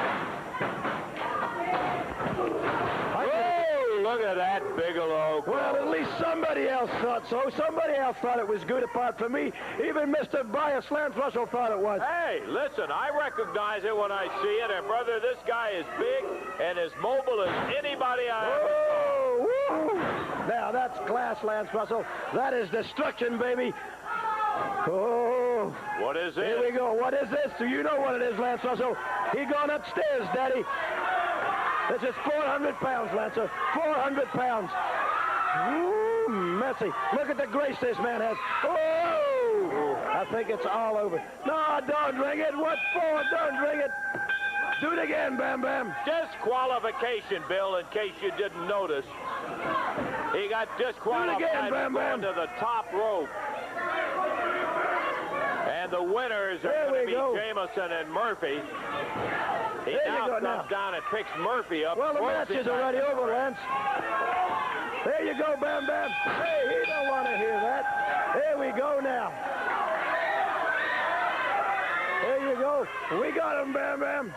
Look at that, Bigelow. Well, at least somebody else thought so. Somebody else thought it was good apart from me. Even Mr. Bias Lance Russell thought it was. Hey, listen, I recognize it when I see it. And, brother, this guy is big and as mobile as anybody I ever saw. Now, that's class, Lance Russell. That is destruction, baby. Oh. What is it? Here we go. What is this? Do you know what it is, Lance Russell? He gone upstairs, Daddy. This is 400 pounds, Lancer. 400 pounds. Ooh, messy. Look at the grace this man has. Oh! I think it's all over. No, don't ring it. What for? Don't ring it. Do it again, Bam Bam. Disqualification, Bill, in case you didn't notice. He got disqualified Bam Bam. to the top rope. And the winners are going to be Jamison and Murphy. He now comes down and picks Murphy up. Well, the match is already over, Lance. There you go, Bam Bam. Hey, he don't want to hear that. There we go now. There you go. We got him, Bam Bam.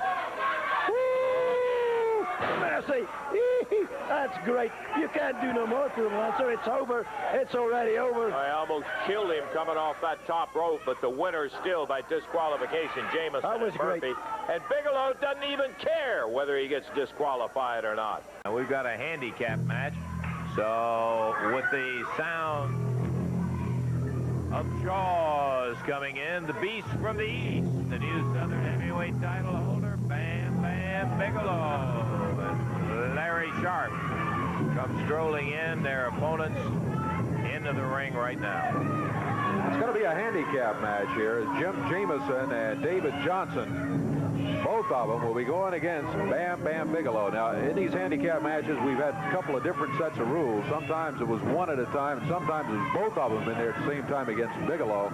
Woo! Mercy. That's great. You can't do no more to him, Lancer. It's over. It's already over. I almost killed him coming off that top rope, but the winner still by disqualification, Jamison and Murphy. Great. And Bigelow doesn't even care whether he gets disqualified or not. Now we've got a handicap match. So with the sound of Jaws coming in, the beast from the east, the new Southern heavyweight title holder, Bam Bam Bigelow, and Larry Sharp come strolling in, their opponents into the ring right now. It's going to be a handicap match here. Jamison and David Johnson, both of them will be going against Bam Bam Bigelow. Now, in these handicap matches, we've had a couple of different sets of rules. Sometimes it was one at a time, and sometimes it was both of them in there at the same time against Bigelow.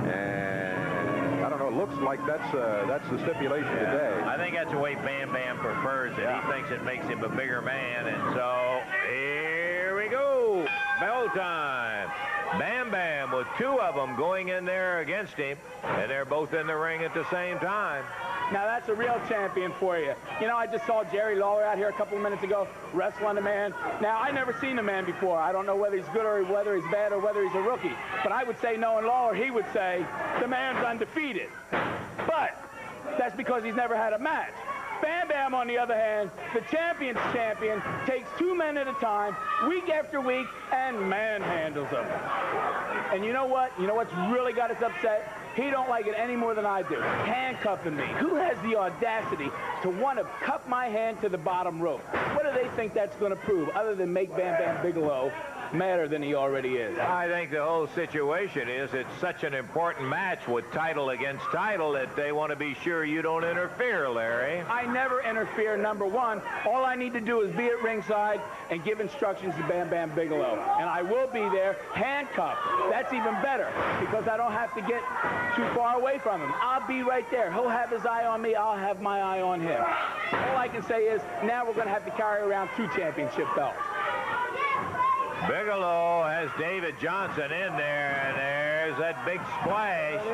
And I don't know, it looks like that's the stipulation today. I think that's the way Bam Bam prefers it. He thinks it makes him a bigger man, and so here we go. Bell time. Bam Bam with two of them going in there against him, and they're both in the ring at the same time. Now that's a real champion for you. You know, I just saw Jerry Lawler out here a couple of minutes ago wrestling a man. Now, I never seen the man before. I don't know whether he's good or whether he's bad or whether he's a rookie. But I would say, knowing Lawler, he would say the man's undefeated. But that's because he's never had a match. Bam Bam, on the other hand, the champion's champion, takes two men at a time, week after week, and manhandles them. And you know what? You know what's really got us upset? He don't like it any more than I do. Handcuffing me. Who has the audacity to want to cuff my hand to the bottom rope? What do they think that's going to prove, other than make Bam Bam Bigelow madder than he already is? I think the whole situation is it's such an important match with title against title that they want to be sure you don't interfere, Larry. I never interfere, number one. All I need to do is be at ringside and give instructions to Bam Bam Bigelow. And I will be there handcuffed. That's even better because I don't have to get too far away from him. I'll be right there. He'll have his eye on me. I'll have my eye on him. All I can say is now we're going to have to carry around two championship belts. Bigelow has David Johnson in there, and there's that big splash.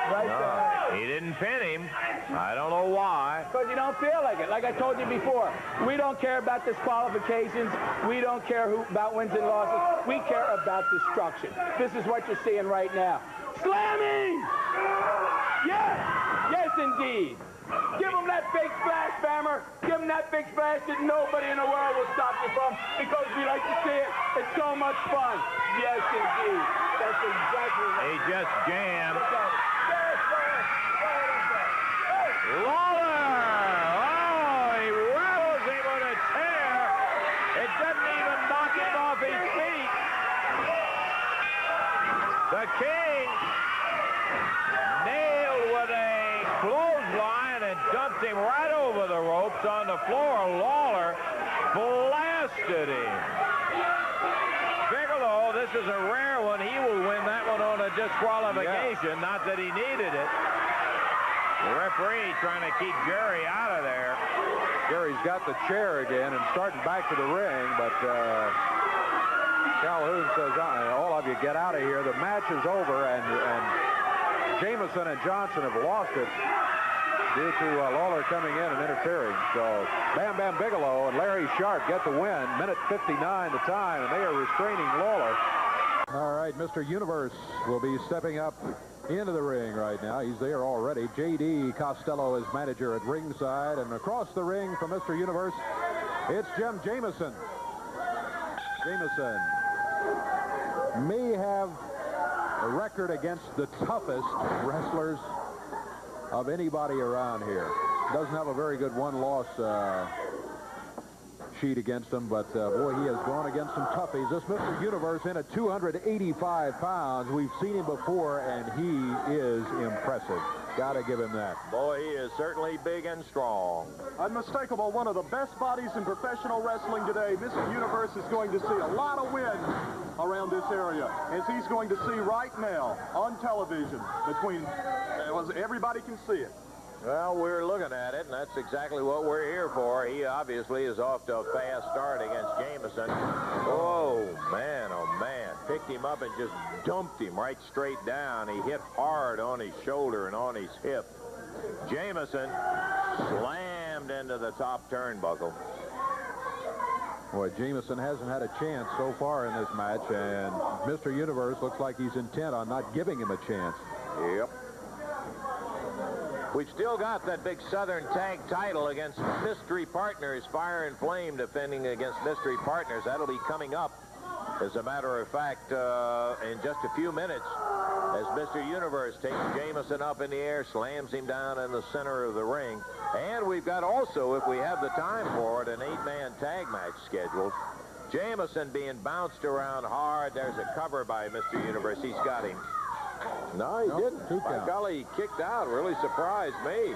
Right there. He didn't pin him. I don't know why. Because you don't feel like it. Like I told you before, we don't care about disqualifications. We don't care about wins and losses. We care about destruction. This is what you're seeing right now. Slamming! Yes! Yes, indeed. Give him that big splash, Bammer. Give him that big splash that nobody in the world will stop you from because we like to see it. It's so much fun. Yes, indeed. That's exactly right. He just jammed. Lawler! Oh, he rattles him with a chair. It doesn't even knock him off his feet. The King nailed with a clothesline and dumped him right over the ropes on the floor. Lawler blasted him. Bigelow, this is a rare one. He will win that one on a disqualification. Not that he needed it. The referee trying to keep Jerry out of there. Jerry's got the chair again and starting back to the ring, but Calhoun says, all of you get out of here. The match is over, and Jamison and Johnson have lost it due to Lawler coming in and interfering. So Bam Bam Bigelow and Larry Sharp get the win. Minute 59 the time, and they are restraining Lawler. All right, Mr. Universe will be stepping up into the ring right now. He's there already. J.D. Costello is manager at ringside, and across the ring from Mr. Universe, it's Jim Jamison. Jamison may have a record against the toughest wrestlers of anybody around here. Doesn't have a very good one-loss sheet against him, but boy, he has gone against some toughies. This Mr. Universe in at 285 pounds. We've seen him before, and he is impressive. Gotta give him that. Boy, he is certainly big and strong. Unmistakable, one of the best bodies in professional wrestling today. Mr. Universe is going to see a lot of wins around this area, as he's going to see right now on television. Everybody can see it. Well, we're looking at it, and that's exactly what we're here for. He obviously is off to a fast start against Jamison. Oh, man. Picked him up and just dumped him right straight down. He hit hard on his shoulder and on his hip. Jamison slammed into the top turnbuckle. Boy, Jamison hasn't had a chance so far in this match, and Mr. Universe looks like he's intent on not giving him a chance. Yep. We've still got that big Southern tag title against Mystery Partners. Fire and Flame defending against Mystery Partners. That'll be coming up, as a matter of fact, in just a few minutes, as Mr. Universe takes Jamison up in the air, slams him down in the center of the ring. And we've got also, if we have the time for it, an 8-man tag match scheduled. Jamison being bounced around hard. There's a cover by Mr. Universe. He's got him. No, he didn't. By golly, he kicked out. Really surprised me.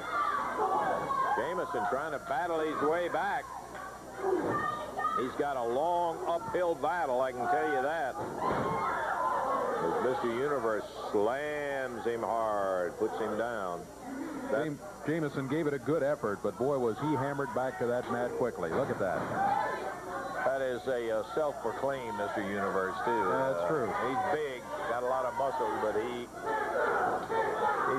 Jamison trying to battle his way back. He's got a long uphill battle, I can tell you that. As Mr. Universe slams him hard, puts him down. Jamison gave it a good effort, but boy, was he hammered back to that mat quickly. Look at that. That is a self-proclaimed Mr. Universe, too. Yeah, that's true. He's big, got a lot of muscle, but he's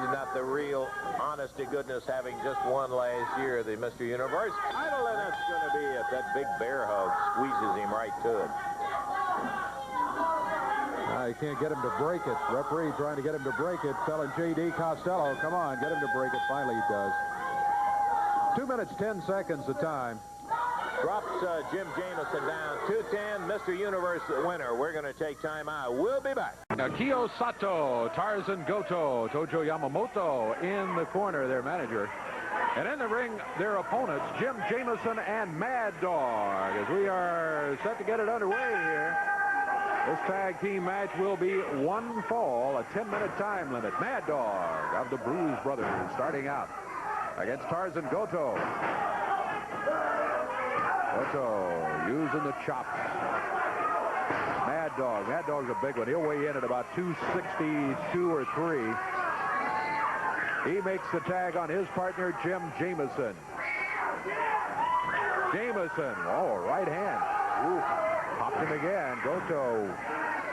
not the real honest-to-goodness, having just won last year, the Mr. Universe title, and that's going to be it. That big bear hug squeezes him right to it. You can't get him to break it. Referee trying to get him to break it. Telling J.D. Costello, come on, get him to break it. Finally, he does. 2 minutes, 10 seconds the time. Drops Jim Jamison down. 2:10, Mr. Universe the winner. We're going to take time out. We'll be back. Akio Sato, Tarzan Goto, Tojo Yamamoto in the corner, their manager. And in the ring, their opponents, Jim Jamison and Mad Dog. As we are set to get it underway here, this tag team match will be one fall, a 10-minute time limit. Mad Dog of the Bruise Brothers starting out against Tarzan Goto. Goto using the chops. Mad Dog. Mad Dog's a big one. He'll weigh in at about 262 or 3. He makes the tag on his partner, Jim Jamison. Jamison, right hand. Ooh, popped him again.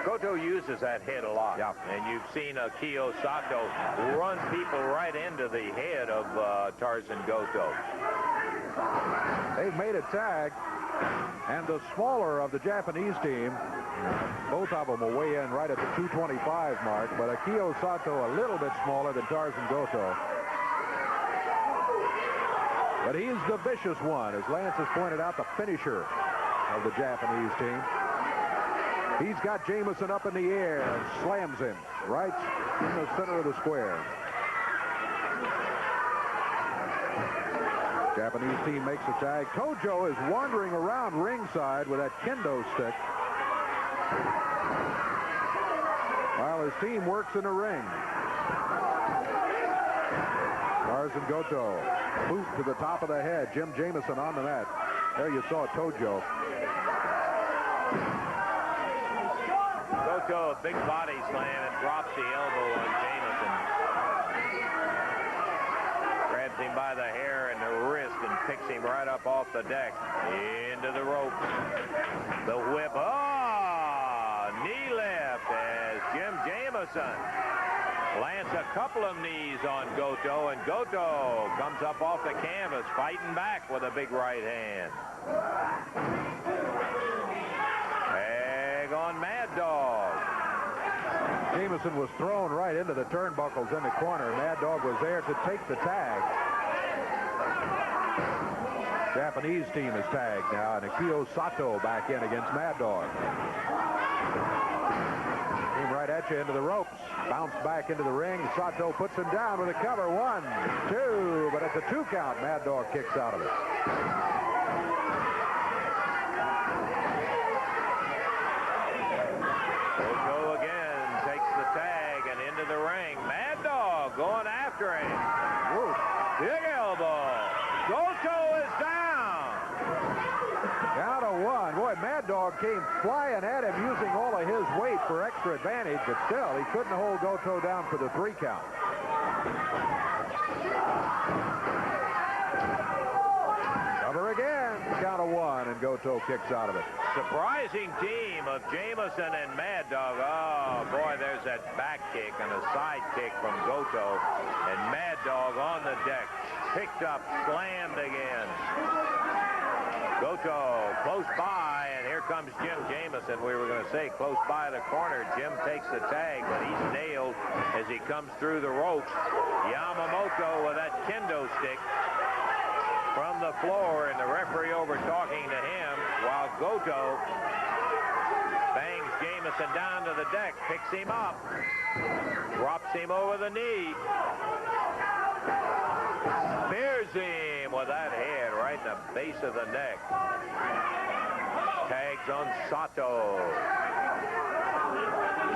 Goto uses that head a lot. Yeah. And you've seen Akio Sato run people right into the head of Tarzan Goto. They've made a tag, and the smaller of the Japanese team, both of them will weigh in right at the 225 mark, but Akio Sato a little bit smaller than Tarzan Goto. But he's the vicious one, as Lance has pointed out, the finisher of the Japanese team. He's got Jamison up in the air and slams him right in the center of the square. Japanese team makes a tag. Tojo is wandering around ringside with that kendo stick while his team works in the ring. Tarzan Goto, boot to the top of the head. Jim Jamison on the mat. There you saw Tojo. Goto, a big body slam, and drops the elbow on Jamison. Grabs him by the hair and the wrist and picks him right up off the deck into the rope. The whip. Knee lift as Jim Jamison plants a couple of knees on Goto, and Goto comes up off the canvas fighting back with a big right hand. Tag on Mad Dog. Jamison was thrown right into the turnbuckles in the corner. Mad Dog was there to take the tag. Japanese team is tagged now, and Akio Sato back in against Mad Dog. Came right at you into the ropes. Bounced back into the ring. Sato puts him down with a cover. 1, 2, but at the 2 count, Mad Dog kicks out of it. Goto again takes the tag and into the ring. Mad Dog going after him. Woo. Big elbow. Goto is down. Down to 1. Boy, Mad Dog came flying at him using all of his weight for extra advantage, but still, he couldn't hold Goto down for the 3 count. Cover again. Count of 1, and Goto kicks out of it. Surprising team of Jamison and Mad Dog. Oh, boy, there's that back kick and a side kick from Goto. And Mad Dog on the deck. Picked up, slammed again. Goto close by, and here comes Jim Jamison. We were going to say close by the corner. Jim takes the tag, but he's nailed as he comes through the ropes. Yamamoto with that kendo stick from the floor, and the referee over talking to him while Goto bangs Jamison down to the deck, picks him up, drops him over the knee, spears him with that head right in the base of the neck. Tags on Sato.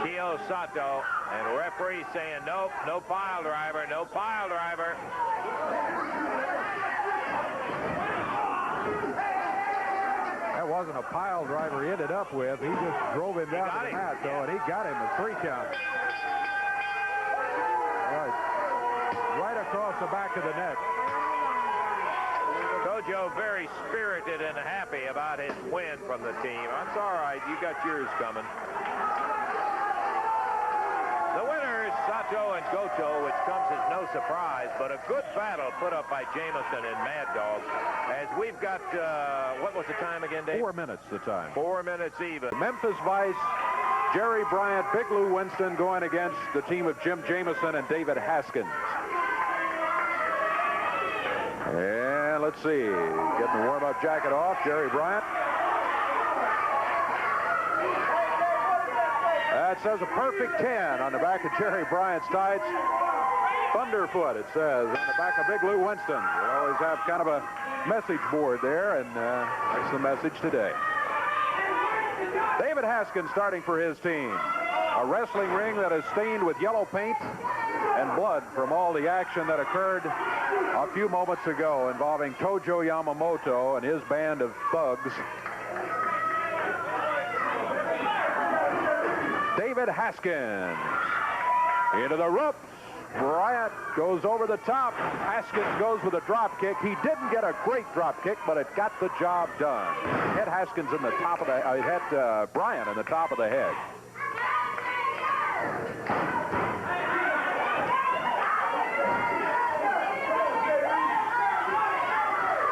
Kyo Sato, and referee saying nope, no pile driver, no pile driver. That wasn't a pile driver he ended up with. He just drove him down to the mat, though, and he got him a 3 count. Right across the back of the neck. Gojo very spirited and happy about his win from the team. That's all right. You got yours coming. The winners, Sato and Goto, which comes as no surprise, but a good battle put up by Jamison and Mad Dog. As we've got, what was the time again, Dave? 4 minutes the time. 4 minutes even. Memphis Vice, Jerry Bryant, Big Lou Winston going against the team of Jim Jamison and David Haskins. And let's see, getting the warm-up jacket off, Jerry Bryant. That says a perfect 10 on the back of Jerry Bryant's tights. Thunderfoot, it says, on the back of Big Lou Winston. We always have kind of a message board there, and that's the message today. David Haskins starting for his team. A wrestling ring that is stained with yellow paint and blood from all the action that occurred a few moments ago involving Tojo Yamamoto and his band of thugs. David Haskins into the ropes. Bryant goes over the top. Haskins goes with a drop kick. He didn't get a great drop kick, but it got the job done. Hit Haskins in the top of the hit Bryant in the top of the head.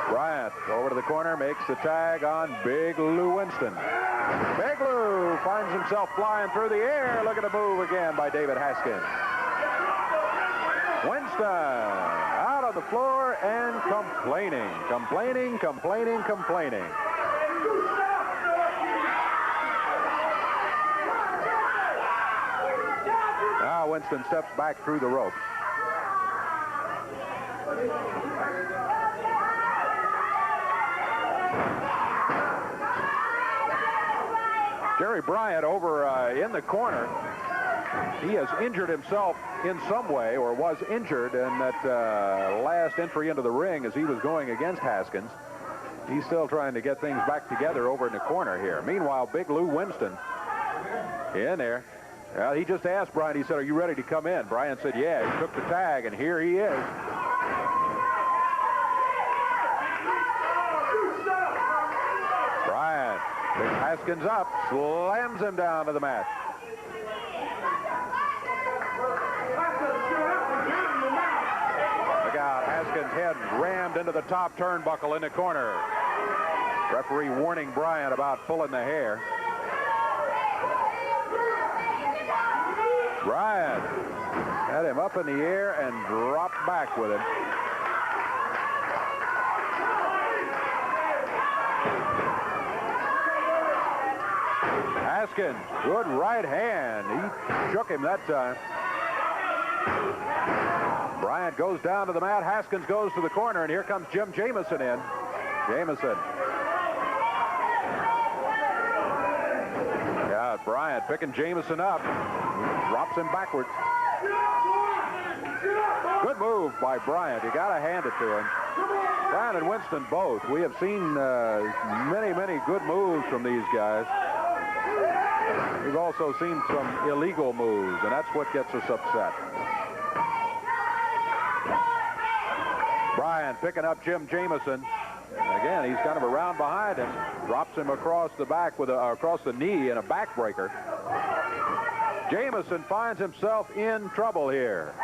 Bryant over to the corner, makes the tag on Big Lou Winston. Big Lou finds himself flying through the air. Look at the move again by David Haskins. Winston out on the floor and complaining. Now Winston steps back through the ropes. Jerry Bryant over in the corner. He has injured himself in some way, or was injured in that last entry into the ring as he was going against Haskins. He's still trying to get things back together over in the corner here. Meanwhile, Big Lou Winston in there. Well, he just asked Bryant, he said, "Are you ready to come in?" Bryant said, "Yeah." He took the tag, and here he is. Bryant picks Haskins up, slams him down to the mat. Look out, Haskins' head rammed into the top turnbuckle in the corner. Referee warning Bryant about pulling the hair. Bryant had him up in the air and dropped back with him. Haskins, good right hand. He shook him that time. Bryant goes down to the mat. Haskins goes to the corner, and here comes Jim Jamison in. Jamison. Yeah, Bryant picking Jamison up. Drops him backwards. Good move by Bryant. You got to hand it to him. Bryant and Winston both. We have seen many good moves from these guys. We've also seen some illegal moves, and that's what gets us upset. Bryant picking up Jim Jamison. Again, he's kind of around behind him. Drops him across the back with across the knee in a backbreaker. Jamison finds himself in trouble here.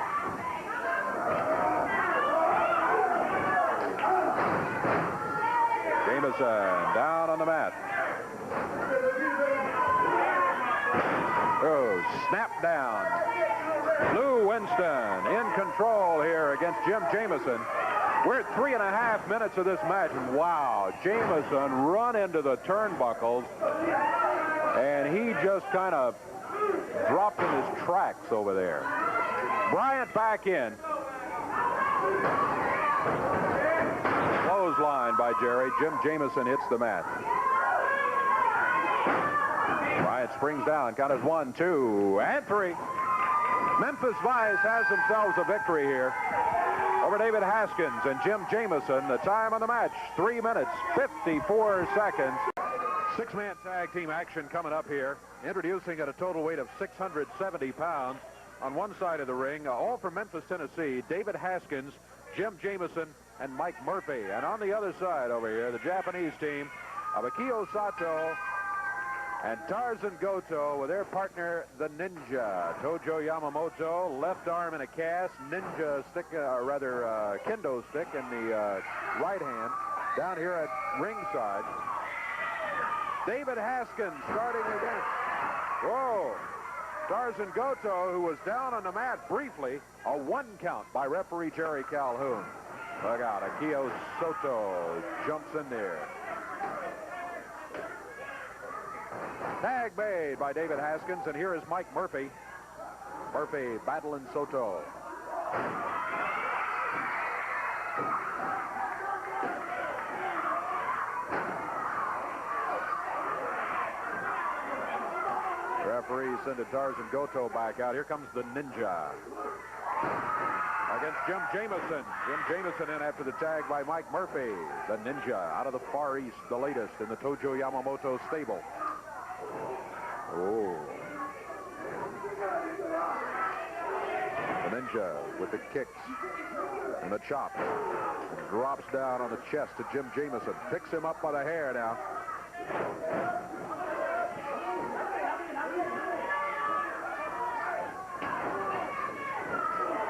Jamison down on the mat. Oh, snap down. Lou Winston in control here against Jim Jamison. We're at 3.5 minutes of this match, and wow, Jamison run into the turnbuckles, and he just kind of dropped in his tracks over there. Bryant back in. Clothesline by Jerry. Jim Jamison hits the mat. Bryant springs down. Count is 1, 2, and 3. Memphis Vice has themselves a victory here over David Haskins and Jim Jamison. The time on the match, 3 minutes, 54 seconds. 6-man tag team action coming up here. Introducing at a total weight of 670 pounds. On one side of the ring, all from Memphis, Tennessee, David Haskins, Jim Jamison, and Mike Murphy. And on the other side over here, the Japanese team of Akio Sato and Tarzan Goto with their partner, the Ninja. Tojo Yamamoto, left arm in a cast, ninja stick, kendo stick in the right hand, down here at ringside. David Haskins starting against, whoa, Tarzan Goto, who was down on the mat briefly, a 1 count by referee Jerry Calhoun. Look out, Akio Soto jumps in there. Tag made by David Haskins, and here is Mike Murphy. Murphy battling Soto. Referee send Tarzan Goto back out. Here comes the Ninja against Jim Jamison. Jim Jamison in after the tag by Mike Murphy. The Ninja out of the Far East, the latest in the Tojo Yamamoto stable. Oh. The Ninja with the kicks and the chops. And drops down on the chest to Jim Jamison. Picks him up by the hair now.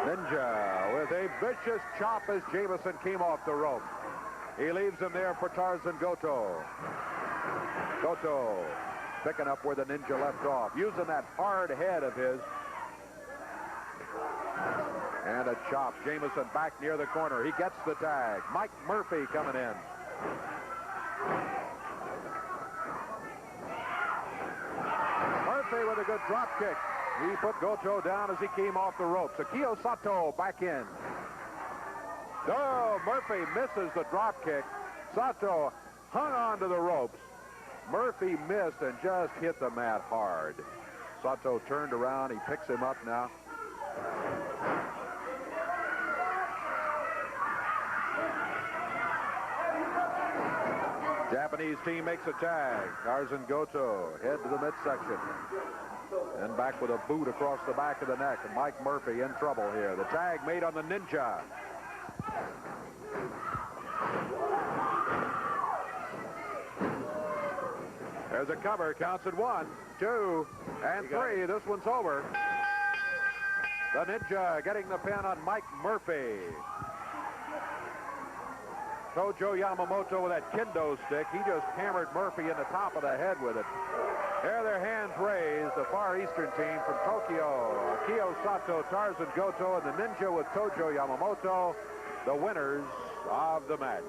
Ninja with a vicious chop as Jamison came off the rope. He leaves him there for Tarzan Goto. Goto picking up where the Ninja left off, using that hard head of his. And a chop. Jamison back near the corner. He gets the tag. Mike Murphy coming in. Murphy with a good drop kick. He put Goto down as he came off the ropes. Akio Sato back in. Oh, Murphy misses the drop kick. Sato hung on to the ropes. Murphy missed and just hit the mat hard. Sato turned around. He picks him up now. Japanese team makes a tag. Tarzan Goto head to the midsection. And back with a boot across the back of the neck. And Mike Murphy in trouble here. The tag made on the Ninja. There's a cover. Counts at 1, 2, and 3. This one's over. The Ninja getting the pin on Mike Murphy. Tojo Yamamoto with that kendo stick. He just hammered Murphy in the top of the head with it. There, their hands raised. The Far Eastern team from Tokyo. Akio Sato, Tarzan Goto, and the Ninja with Tojo Yamamoto, the winners of the match.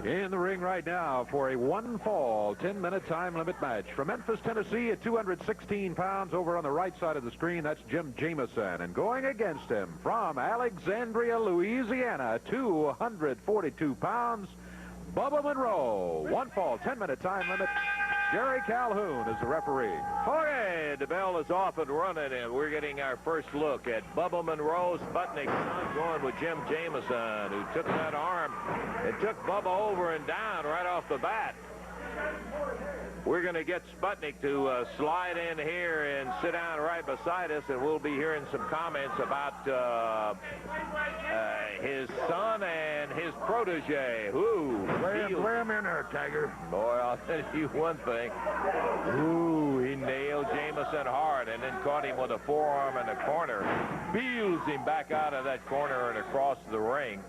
In the ring right now for a 1-fall, 10-minute time limit match. From Memphis, Tennessee at 216 pounds over on the right side of the screen, that's Jim Jamison. And going against him from Alexandria, Louisiana, 242 pounds, Bubba Monroe. 1-fall, 10-minute time limit. Jerry Calhoun is the referee. Okay, the bell is off and running, and we're getting our first look at Bubba Monroe. Sputnik going with Jim Jamison, who took that arm and took Bubba over and down right off the bat. we're going to get Sputnik to slide in here and sit down right beside us, and we'll be hearing some comments about his son and his protege. Ooh, Lay him in there, Tiger. boy, I'll tell you one thing. Ooh, he nailed Jamison hard and then caught him with a forearm in the corner. Peels him back out of that corner and across the ring.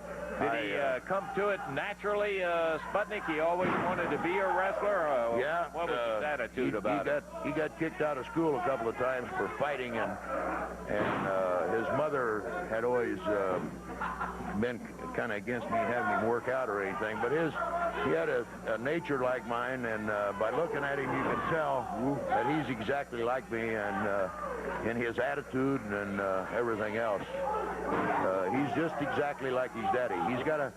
Did he come to it naturally, Sputnik? He always wanted to be a wrestler? Yeah. What was his attitude about it? He got kicked out of school a couple of times for fighting, and his mother had always been kind of against me having him work out or anything. But he had a nature like mine, and by looking at him, you can tell that he's exactly like me, and in his attitude and everything else. He's just exactly like his daddy. He's got a,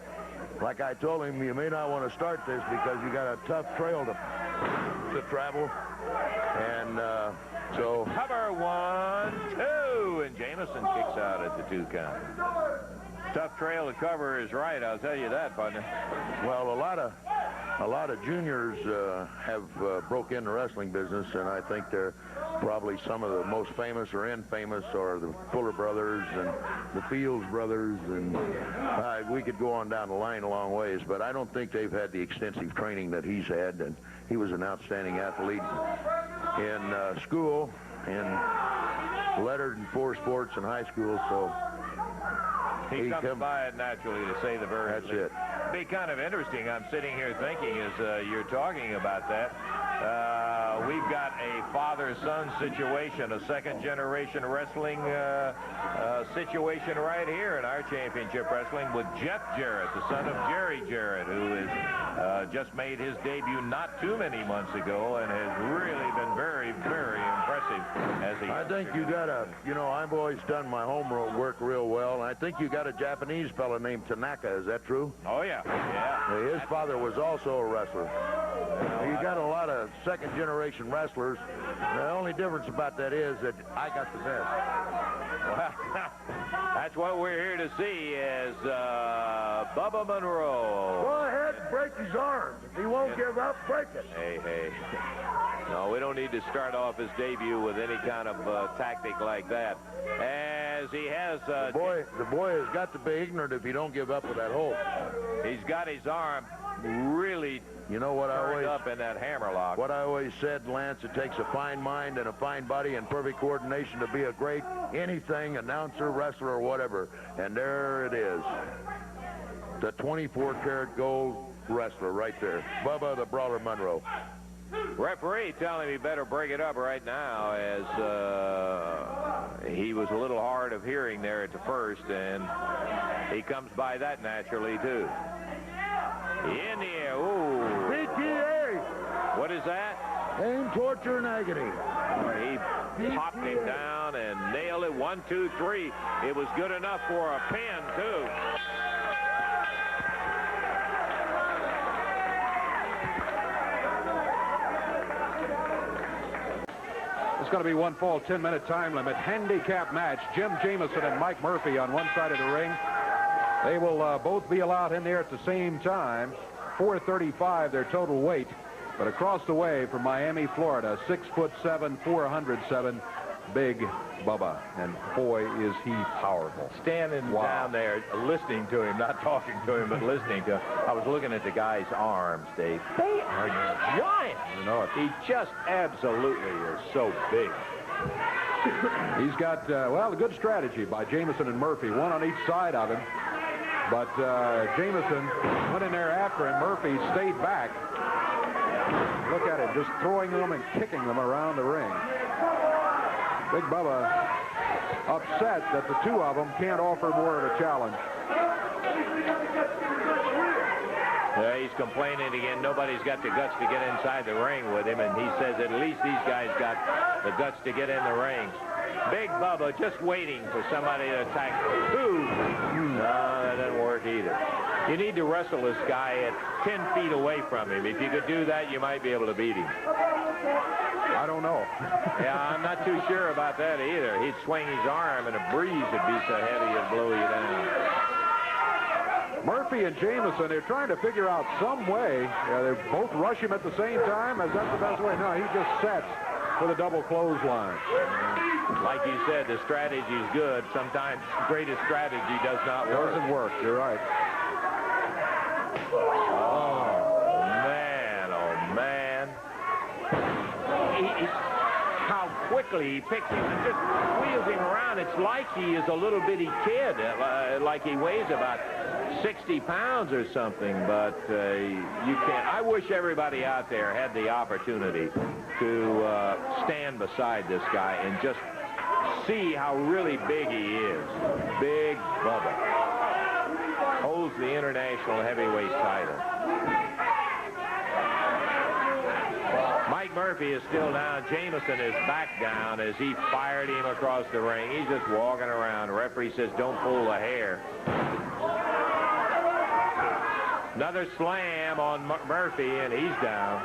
like I told him, you may not want to start this because you got a tough trail to travel. And so... Cover 1, 2, and Jamison kicks out at the 2 count. Tough trail to cover is right, I'll tell you that, partner. Well, a lot of juniors have broke in the wrestling business, and I think they're probably some of the most famous or infamous are the Fuller brothers and the Fields brothers, and we could go on down the line a long ways, but I don't think they've had the extensive training that he's had, and he was an outstanding athlete in school and lettered in 4 sports in high school, so he comes by it naturally, to say the very least. That's it. Be kind of interesting. I'm sitting here thinking as you're talking about that. We've got a father-son situation, a second-generation wrestling situation right here in our championship wrestling with Jeff Jarrett, the son of Jerry Jarrett, who has just made his debut not too many months ago and has really been very, very impressive. I think you got a, I've always done my homework real well, and I think you got a Japanese fella named Tanaka. Is that true? Oh, yeah. His father was also a wrestler. You got a lot of second-generation wrestlers. The only difference about that is that I got the best. Well, that's what we're here to see is Bubba Monroe. Go ahead and break his arm. If he won't give up, break it. Hey. No, we don't need to start off his debut with any kind of tactic like that. As he has... the boy has got to be ignorant if he don't give up with that hold. He's got his arm really turned up in that hammerlock. What I always said, Lance, it takes a fine mind and a fine body and perfect coordination to be a great anything, announcer, wrestler, or whatever. And there it is. The 24-karat gold wrestler right there. Bubba the Brawler Monroe. Referee telling me he better break it up right now, as he was a little hard of hearing there at the first, and he comes by that naturally too. In the air, ooh. PTA. What is that? Pain, torture, and agony. He popped him down and nailed it. 1, 2, 3. It was good enough for a pin too. It's going to be 1 fall, 10-minute time limit. Handicap match. Jim Jamison and Mike Murphy on one side of the ring. They will both be allowed in there at the same time. 435 their total weight. But across the way from Miami, Florida, 6'7", 407, Big Bubba. And boy, is he powerful. Standing down there, listening to him, not talking to him, but listening to him. I was looking at the guy's arms, Dave. They are giant. You know it. He just absolutely is so big. He's got, well, a good strategy by Jamison and Murphy, one on each side of him. But Jamison went in there after him. Murphy stayed back. Look at him, just throwing them and kicking them around the ring. Big Bubba upset that the two of them can't offer more of a challenge. Yeah, he's complaining again. Nobody's got the guts to get inside the ring with him, and he says at least these guys got the guts to get in the ring. Big Bubba just waiting for somebody to attack. Ooh. No, that doesn't work either. You need to wrestle this guy at 10 feet away from him. If you could do that, you might be able to beat him. I don't know. Yeah, I'm not too sure about that either. He'd swing his arm, and a breeze would be so heavy it'd blow you down. Murphy and Jamison, they're trying to figure out some way. They both rush him at the same time. Is that the best way? No, he just sets for the double clothesline. Like you said, the strategy's good. Sometimes the greatest strategy does not work. Doesn't work. You're right. Oh, man. How quickly he picks him and just wheels him around. It's like he is a little bitty kid, like he weighs about 60 pounds or something, but you can't. I wish everybody out there had the opportunity to stand beside this guy and just see how really big he is. Big Bubba. Holds the international heavyweight title. Mike Murphy is still down. Jamison is back down as he fired him across the ring. He's just walking around. The referee says, don't pull the hair. Another slam on Murphy, and he's down.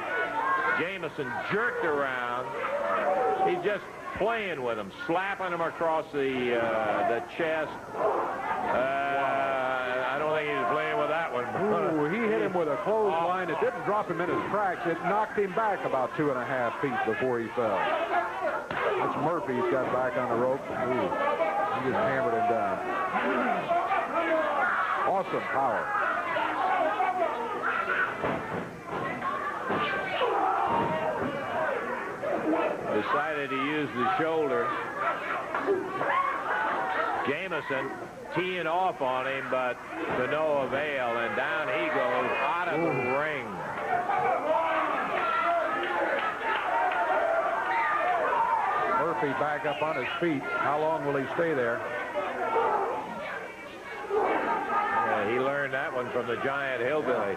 Jamison jerked around. He's just playing with him, slapping him across the chest. I don't think he was playing with that one. Ooh, he hit him with a clothesline. It didn't drop him in his tracks. It knocked him back about 2.5 feet before he fell. That's Murphy. He's got back on the rope. Ooh, he just hammered him down. Awesome power. Decided to use the shoulder. Jamison teeing off on him, but to no avail, and down he goes out of the ring. Murphy back up on his feet. How long will he stay there? Yeah, he learned that one from the giant hillbilly.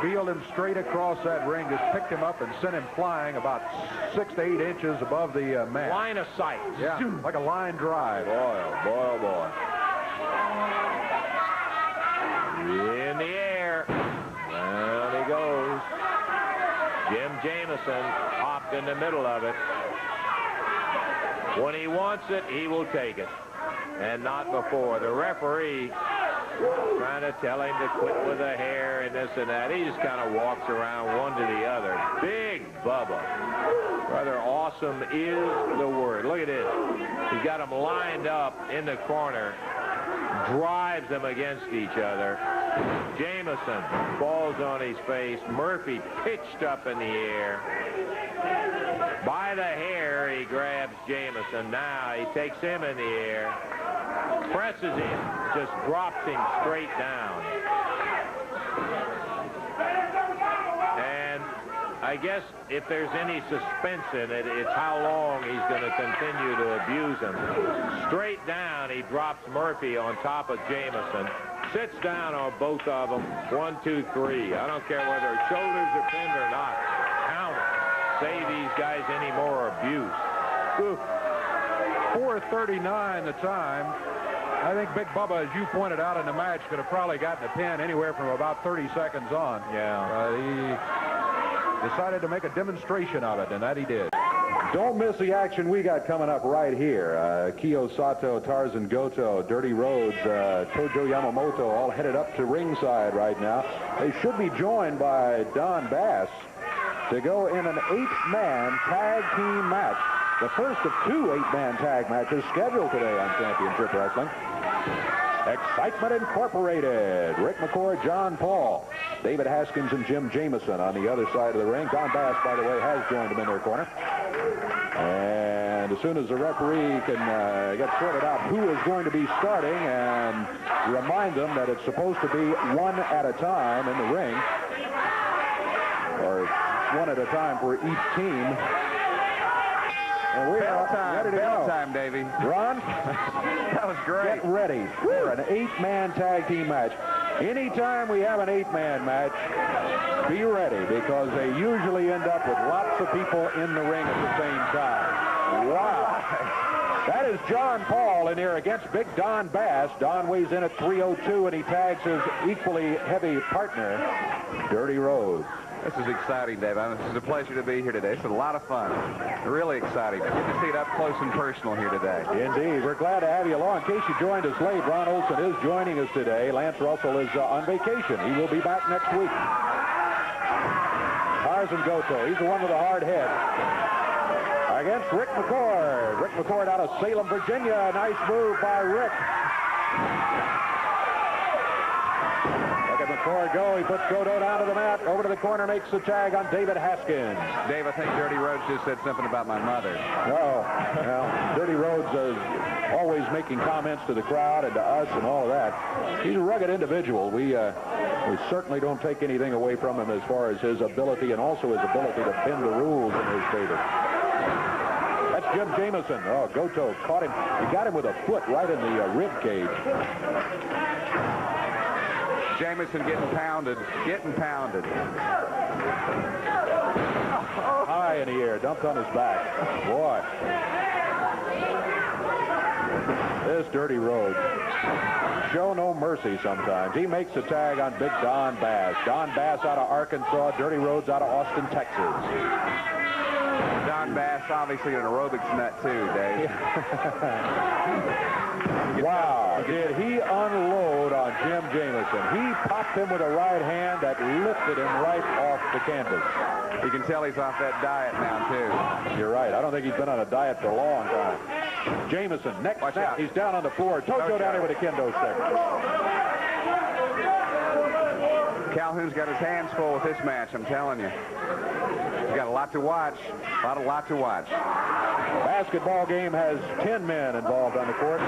Wheeled him straight across that ring, just picked him up and sent him flying about 6 to 8 inches above the mat. Line of sight. Yeah, like a line drive. Boy, oh boy, oh boy. In the air. Down he goes. Jim Jamison hopped in the middle of it. When he wants it, he will take it. And not before. The referee trying to tell him to quit with the hair and this and that. He just kind of walks around one to the other. Big Bubba. Rather awesome is the word. Look at this. He's got them lined up in the corner. Drives them against each other. Jamison falls on his face. Murphy pitched up in the air. By the hair, he grabs Jamison. Now he takes him in the air. Presses him, just drops him straight down. And I guess if there's any suspense in it, it's how long he's going to continue to abuse him. Straight down, he drops Murphy on top of Jamison. Sits down on both of them. 1, 2, 3. I don't care whether shoulders are pinned or not. Count it. Save these guys any more abuse. 4:39 the time. I think Big Bubba, as you pointed out in the match, could have probably gotten a pin anywhere from about 30 seconds on. Yeah. He decided to make a demonstration of it, and that he did. Don't miss the action we got coming up right here. Kiyo Sato, Tarzan Goto, Dirty Rhodes, Tojo Yamamoto all headed up to ringside right now. They should be joined by Don Bass to go in an 8-man tag team match. The first of 2 8-man tag matches scheduled today on Championship Wrestling. Excitement Incorporated. Rick McCord, John Paul, David Haskins, and Jim Jamison on the other side of the ring. Don Bass, by the way, has joined them in their corner. And as soon as the referee can get sorted out who is going to be starting and remind them that it's supposed to be one at a time in the ring, or one at a time for each team. And we're ready to go. Time, Davey. Ron? That was great. Get ready for an 8-man tag team match. Anytime we have an 8-man match, be ready, because they usually end up with lots of people in the ring at the same time. Wow. That is John Paul in here against Big Don Bass. Don weighs in at 302, and he tags his equally heavy partner, Dirty Rhodes. This is exciting, Dave. It's a pleasure to be here today. It's a lot of fun. Really exciting. Good to see it up close and personal here today. Indeed. We're glad to have you along. In case you joined us late, Ron Olson is joining us today. Lance Russell is on vacation. He will be back next week. Tarzan Goto, he's the one with the hard head. Against Rick McCord. Rick McCord out of Salem, Virginia. Nice move by Rick. Look at McCord go. He puts Goto down to the mat. Over to the corner, makes the tag on David Haskins. Dave, I think Dirty Rhodes just said something about my mother. Oh, well, Dirty Rhodes is always making comments to the crowd and to us and all of that. He's a rugged individual. We certainly don't take anything away from him as far as his ability and also his ability to bend the rules in his favor. That's Jim Jamison. Oh, Goto caught him. He got him with a foot right in the rib cage. Jamison getting pounded. High in the air, dumped on his back. Boy. This Dirty Rhodes. Show no mercy sometimes. He makes the tag on Big Don Bass. Don Bass out of Arkansas. Dirty Rhodes out of Austin, Texas. Don Bass, obviously an aerobics nut too, Dave. Wow, did he unload on Jim Jamison. He popped him with a right hand that lifted him right off the canvas. You can tell he's off that diet now, too. You're right. I don't think he's been on a diet for a long time. Jamison, next snap. He's down on the floor. Toto down here with a kendo stick. Calhoun's got his hands full with this match, I'm telling you. He's got a lot to watch. A lot to watch. Basketball game has 10 men involved on the court.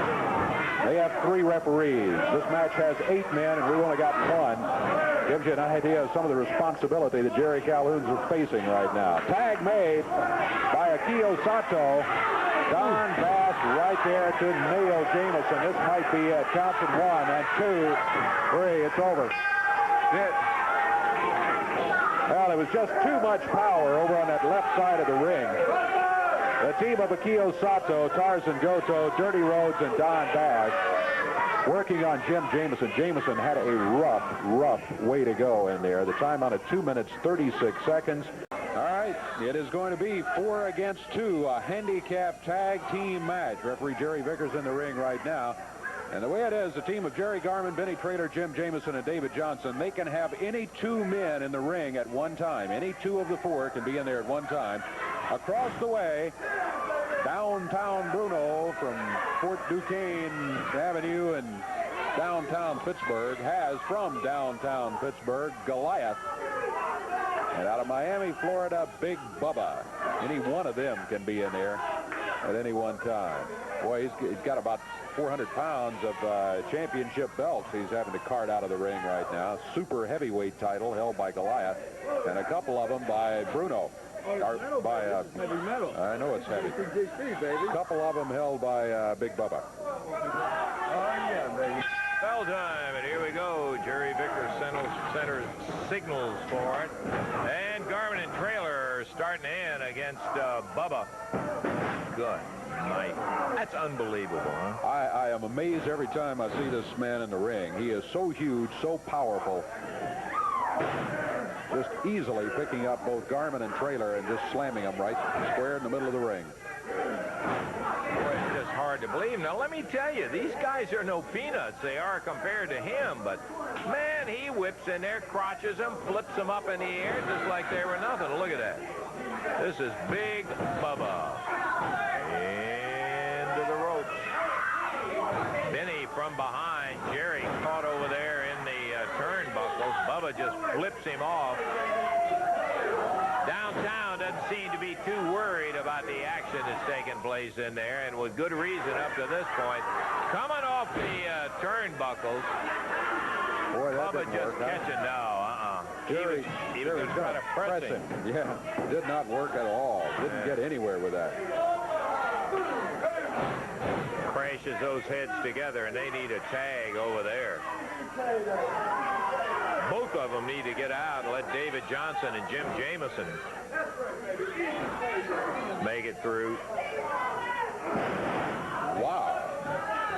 They have 3 referees. This match has 8 men, and we've only got 1. Gives you an idea of some of the responsibility that Jerry Calhoun's are facing right now. Tag made by Akio Sato. Don Bass right there to nail Jamison. This might be it. Counts at 1 and 2, 3. It's over. Well, it was just too much power over on that left side of the ring. The team of Akio Sato, Tarzan Goto, Dirty Rhodes, and Don Bass working on Jim Jamison. Jamison had a rough way to go in there. The time on it, 2 minutes, 36 seconds. All right, it is going to be 4 against 2, a handicap tag team match. Referee Jerry Vickers in the ring right now. And the way it is, the team of Jerry Garman, Benny Traylor, Jim Jamison, and David Johnson, they can have any 2 men in the ring at one time. Any 2 of the 4 can be in there at one time. Across the way, downtown Bruno from Fort Duquesne Avenue in downtown Pittsburgh has from downtown Pittsburgh, Goliath. And out of Miami, Florida, Big Bubba. Any one of them can be in there at any one time. Boy, he's got about 400 pounds of championship belts he's having to cart out of the ring right now. Super heavyweight title held by Goliath, and a couple of them by Bruno. Or by heavy metal. I know it's heavy. baby. A couple of them held by Big Bubba. Oh, yeah, baby. Bell time, and here we go. Jerry Vickers center signals for it. And Garman and Traylor are starting in against Bubba. Good night. That's unbelievable, huh? I am amazed every time I see this man in the ring. He is so huge, so powerful. Just easily picking up both Garman and Traylor and just slamming them right square in the middle of the ring. Boy, it's just hard to believe. Now, let me tell you, these guys are no peanuts. They are compared to him, but, man, he whips in there, crotches them, flips them up in the air just like they were nothing. Look at that. This is Big Bubba. Into the ropes. Benny from behind. Jerry caught over there in the turnbuckles. Bubba just flips him off. Downtown doesn't seem to be too worried about the action that's taking place in there, and with good reason up to this point. Coming off the turnbuckles. Boy, that Bubba didn't just work, catching now. Jerry was trying to press him. Yeah, did not work at all. Didn't get anywhere with that. Crashes those heads together, and they need a tag over there. Both of them need to get out and let David Johnson and Jim Jamison make it through. Wow.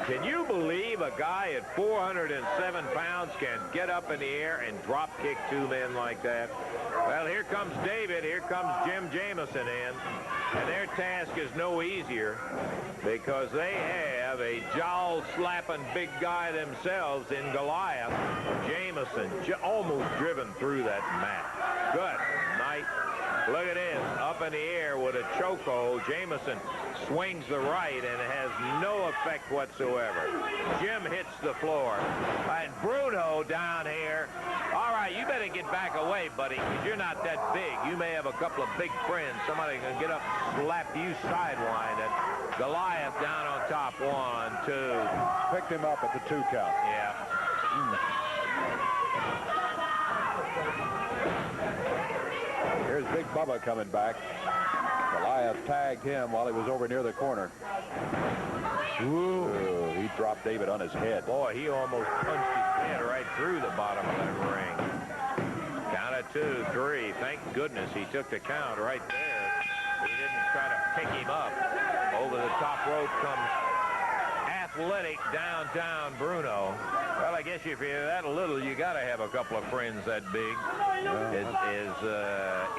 Can you believe a guy at 407 pounds can get up in the air and drop kick 2 men like that? Well, here comes David. Here comes Jim Jamison in. And their task is no easier because they have a jowl-slapping big guy themselves in Goliath. Jamison almost driven through that mat. Good night. Look at this, up in the air with a chokehold. Jamison swings the right and it has no effect whatsoever. Jim hits the floor. And Bruno down here. All right, you better get back away, buddy, because you're not that big. You may have a couple of big friends. Somebody can get up and slap you sidewind. And Goliath down on top. 1, 2. Picked him up at the 2 count. Yeah. Here's Big Bubba coming back. Goliath tagged him while he was over near the corner. Ooh, he dropped David on his head. Boy, he almost punched his head right through the bottom of that ring. Count of 2, 3. Thank goodness he took the count right there. He didn't try to pick him up. Over the top rope comes athletic downtown Bruno. Well, I guess if you're that little, you got to have a couple of friends that big. As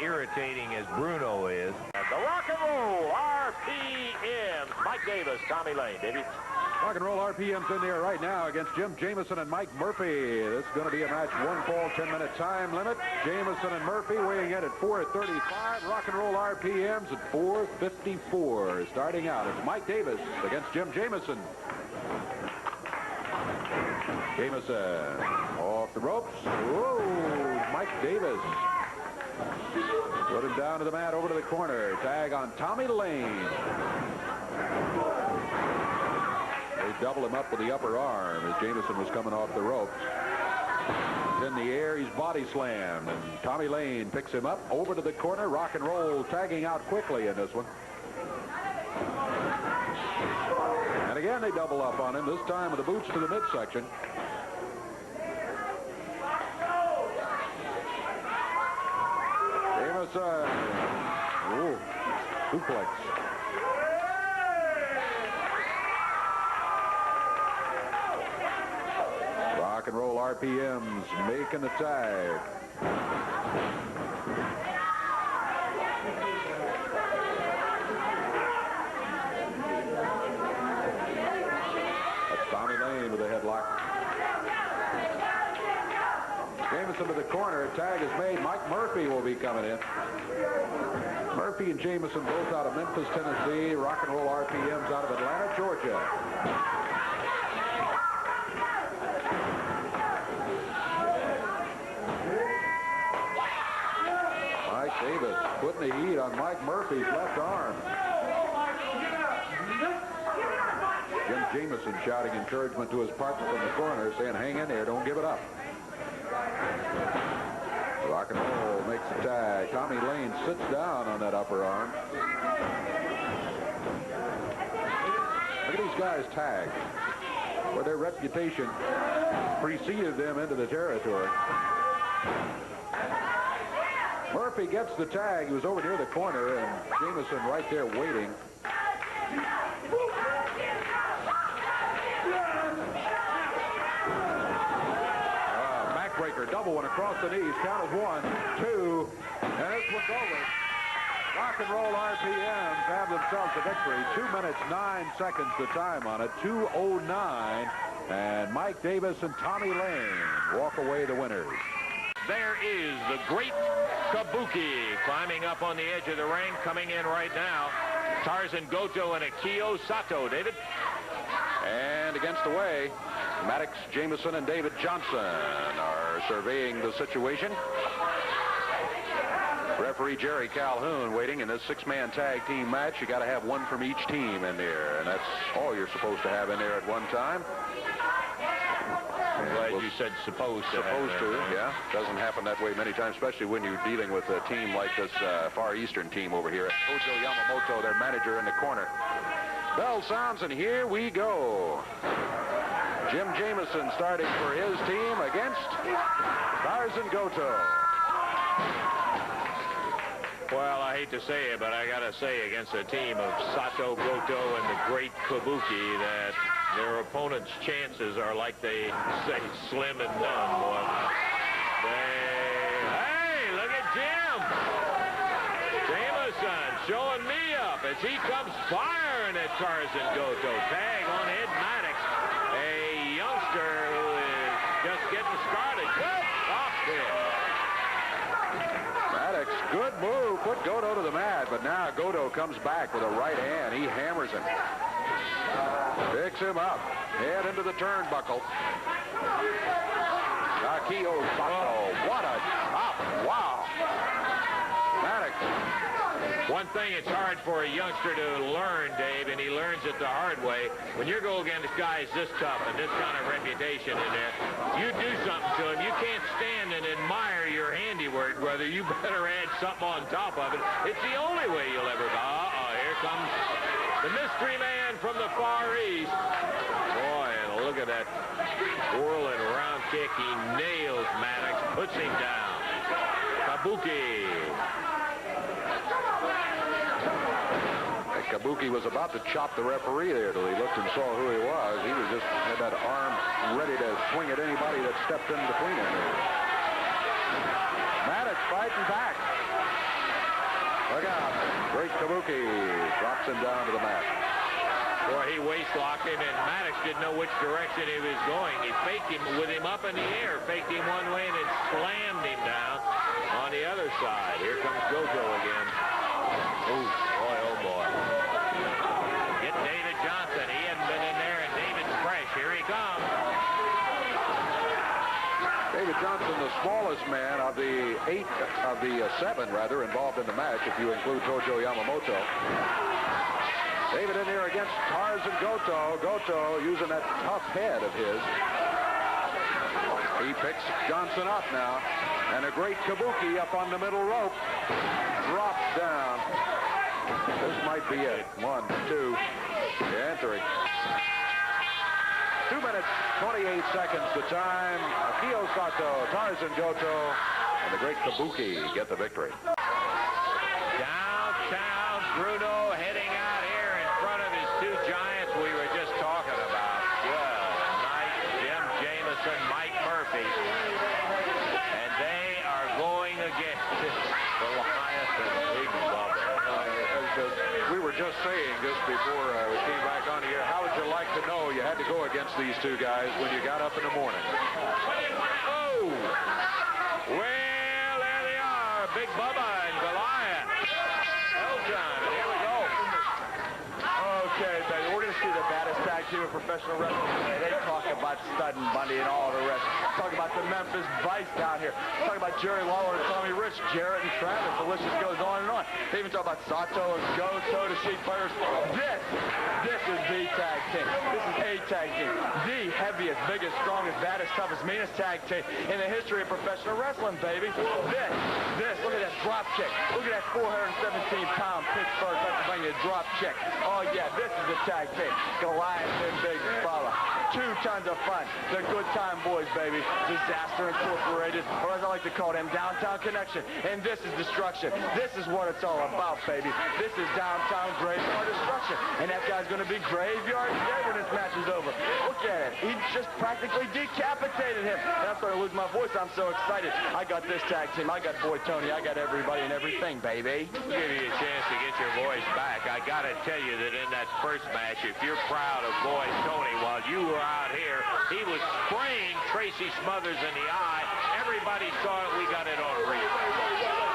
irritating as Bruno is. The Rock and Roll RPMs. Mike Davis, Tommy Lane. Davey. Rock and Roll RPM's in there right now against Jim Jamison and Mike Murphy. This is going to be a match, 1 fall, 10-minute time limit. Jamison and Murphy weighing in at 4:35. Rock and Roll RPM's at 4:54. Starting out, it's Mike Davis against Jim Jamison. Jamison off the ropes. Whoa, Mike Davis. Put him down to the mat, over to the corner. Tag on Tommy Lane. They double him up with the upper arm as Jamison was coming off the ropes. He's in the air, he's body slammed, and Tommy Lane picks him up over to the corner. Rock and Roll tagging out quickly in this one. And again, they double up on him, this time with the boots to the midsection. Jamison. Ooh, suplex. Rock and Roll RPMs making the tag. That's Tommy Lane with a headlock. Jamison to the corner. Tag is made. Mike Murphy will be coming in. Murphy and Jamison both out of Memphis, Tennessee. Rock and Roll RPMs out of Atlanta, Georgia. Mike Davis putting the heat on Mike Murphy's left arm. Jim Jamison shouting encouragement to his partner from the corner, saying, hang in there, don't give it up. Rock and Roll makes a tag. Tommy Lane sits down on that upper arm. Look at these guys tag, where their reputation preceded them into the territory. Murphy gets the tag. He was over near the corner, and Jamison right there waiting. Backbreaker, double one across the knees. Count of 1, 2, and this one's over. Rock and Roll RPMs have themselves a victory. 2 minutes, 9 seconds the time on it. 2:09, and Mike Davis and Tommy Lane walk away the winners. There is the great Kabuki climbing up on the edge of the ring, coming in right now. Tarzan Goto and Akio Sato. David? And against the way, Maddox, Jamison, and David Johnson are surveying the situation. Referee Jerry Calhoun waiting in this 6-man tag team match. You got to have one from each team in there, and that's all you're supposed to have in there at one time. I'm glad you said supposed to. Yeah. Doesn't happen that way many times, especially when you're dealing with a team like this Far Eastern team over here. Kojo Yamamoto, their manager, in the corner. Bell sounds, and here we go. Jim Jamison starting for his team against Tarzan Goto. Well, I hate to say it, but I got to say against a team of Sato, Goto, and the great Kabuki that their opponent's chances are, like they say, slim and none, boy. Hey, look at Jim! Jamison showing me up as he comes firing at Tarzan Goto. Tag on Ed Maddox, a youngster who is just getting started. Good off kick. Maddox, good move, put Goto to the mat, but now Goto comes back with a right hand. He hammers him. Picks him up. Head into the turnbuckle. Akio Sato. What a chop. Wow. Maddox. One thing it's hard for a youngster to learn, Dave, and he learns it the hard way. When you go against guys this tough and this kind of reputation in there, you do something to him. You can't stand and admire your handiwork, brother. You better add something on top of it. It's the only way you'll ever go. Here comes the mystery man from the Far East. Boy, and look at that whirling round kick. He nails Maddox, puts him down. Kabuki. Kabuki was about to chop the referee there till he looked and saw who he was. He was just had that arm ready to swing at anybody that stepped in between him. Maddox fighting back. Look out. Great Kabuki drops him down to the mat. Boy, he waist-locked him, and Maddox didn't know which direction he was going. He faked him with him up in the air, faked him one way, and then slammed him down on the other side. Here comes Goto again. Oh, boy, oh, boy. Get David Johnson. He hadn't been in there, and David's fresh. Here he comes. David Johnson, the smallest man of the seven, involved in the match, if you include Tojo Yamamoto. David in there against Tarzan Goto. Goto using that tough head of his. He picks Johnson up now. And a great Kabuki up on the middle rope. Drops down. This might be it. 1, 2. Entering. 2 minutes, 28 seconds the time. Akio Sato, Tarzan Goto, and the great Kabuki get the victory. Downtown, Bruno heading out here in front of his two giants we were just talking about. Good night, Jim Jamison, Mike Murphy. And they are going against Goliath and Big Bubba. We were just saying just before we came back on the air, how would you like to know you had to go against these two guys when you got up in the morning? Oh! Well, there they are, Big Bubba and Goliath. Elton, and here we go. Okay, baby, we're going to see the baddest tag team of professional wrestling today. They talk about Stud and Bundy and all the rest. Talk about the Memphis Vice down here. Talk about Jerry Lawler and Tommy Rich, Jarrett and Travis. The list just goes on and on. They even talk about Sato and Goto, the Sheik Fighters. This is the tag team. This is a tag team. The heaviest, biggest, strongest, baddest, toughest, meanest tag team in the history of professional wrestling, baby. This, look at that drop kick. Look at that 417-pound Pittsburgh, Pennsylvania drop kick. Oh, yeah, this is the tag team. Goliath and Big Bubba. 2 tons of fun. The Good Time Boys, baby. Disaster Incorporated, or as I like to call them, Downtown Connection. And this is destruction. This is what it's all about, baby. This is downtown graveyard destruction. And that guy's going to be graveyard dead when this match is over. Look at it. He just practically decapitated him. And I'm starting to lose my voice. I'm so excited. I got this tag team. I got Boy Tony. I got everybody and everything, baby. We'll give you a chance to get your voice back. I got to tell you that in that first match, if you're proud of Boy Tony, while you were out here, he was spraying Tracy Smothers in the eye. Everybody saw it. We got it on replay.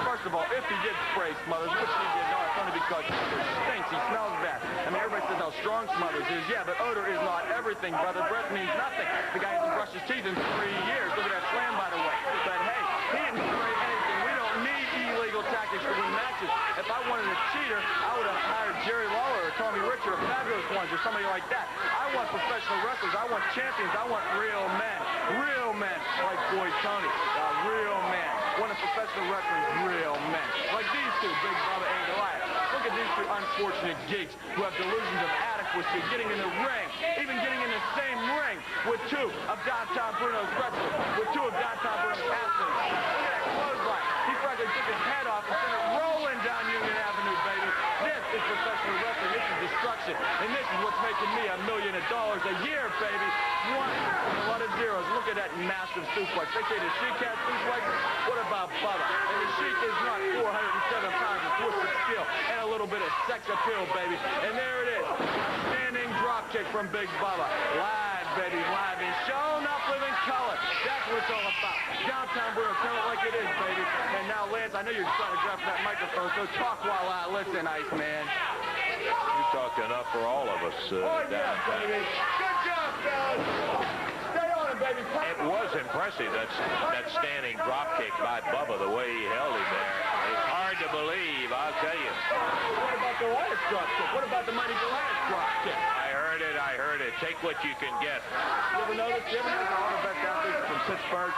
First of all, if he did spray Smothers, which he did not, it's only because Smothers stinks. He smells bad. I mean, everybody says how strong Smothers is. Yeah, but odor is not everything, brother. Breath means nothing. The guy hasn't brushed his teeth in 3 years. Look at that slam, by the way. But hey, he didn't spray anything. We don't need illegal tactics to win matches. If I wanted a cheater, I would have hired Jerry Lawler or Tommy Rich or Fabulous Ones or somebody like that. I want professional wrestlers. I want champions. I want real men. Real men like Boy Tony. Real men. One of professional wrestling's real men. Like these two, Big Bubba and Goliath. Look at these two unfortunate geeks who have delusions of adequacy, getting in the ring, even getting in the same ring with 2 of Downtown Bruno's wrestlers, with 2 of Downtown Bruno's athletes. Look at that clothesline. He practically took his head off and action. And this is what's making me $1 million a year, baby. One, a lot of zeros. Look at that massive suplex. They say the Sheik has suplex. What about Bubba? And the Sheik is not 407 pounds of twisted steel and a little bit of sex appeal, baby. And there it is. Standing drop kick from Big Bubba. Live, baby, live. And shown up living color. That's what it's all about. Downtown Bruno, tell it like it is, baby. And now, Lance, I know you're trying to grab that microphone, so talk while I listen, Iceman. You talked enough for all of us. Yeah, baby. Good job, fellas. Stay on it, baby. It was impressive, that standing drop kick by Bubba, the way he held him there. It's hard to believe, I'll tell you. What about the Goliath drop kick? What about the mighty Goliath drop kick? I heard it. Take what you can get. You ever notice all the best athletes from Pittsburgh?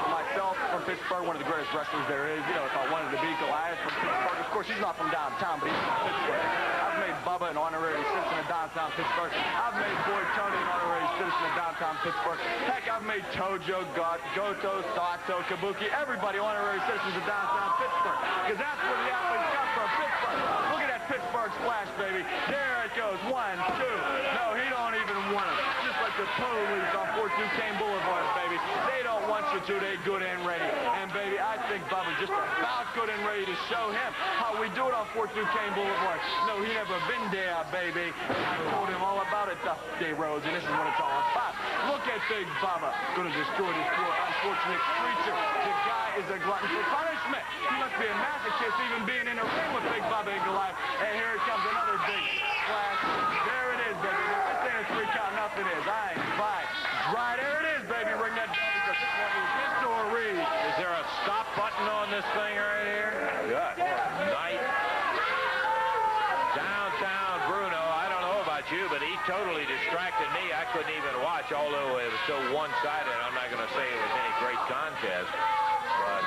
Myself from Pittsburgh, one of the greatest wrestlers there is. You know, if I wanted to be Goliath from Pittsburgh, of course, he's not from downtown, but he's from Pittsburgh. I've made Bubba an honorary citizen of downtown Pittsburgh. I've made Boyd Tony an honorary citizen of downtown Pittsburgh. Heck, I've made Tojo, Goto, Sato, Kabuki, everybody honorary citizens of downtown Pittsburgh. Because that's where the athletes come from, Pittsburgh. Look at that Pittsburgh splash, baby. There it goes. 1, 2. No, he don't even want him. Just like the police on 42 Kane Boulevard, baby. They don't want you to. They good and ready. And, baby, I think Bubba's just about good and ready to show him how we do it on 42 Kane Boulevard. No, he never been there, baby. I told him all about it, Dusty Rhodes, and this is what it's all about. Look at Big Bubba. Gonna destroy this poor unfortunate creature. The guy is a glutton for punishment. He must be a masochist even being in the ring with Big Bubba and Goliath. And here it comes, another big splash. There it is, baby. This ain't a 3 count, nothing is. I ain't five. Right, there it is, baby. Ring that bell because this one is history. Is there a stop button on this thing right here? Good night. Downtown Bruno, I don't know about you, but he totally distracted me. I couldn't even watch, although it was so one-sided. I'm not going to say it was any great contest, but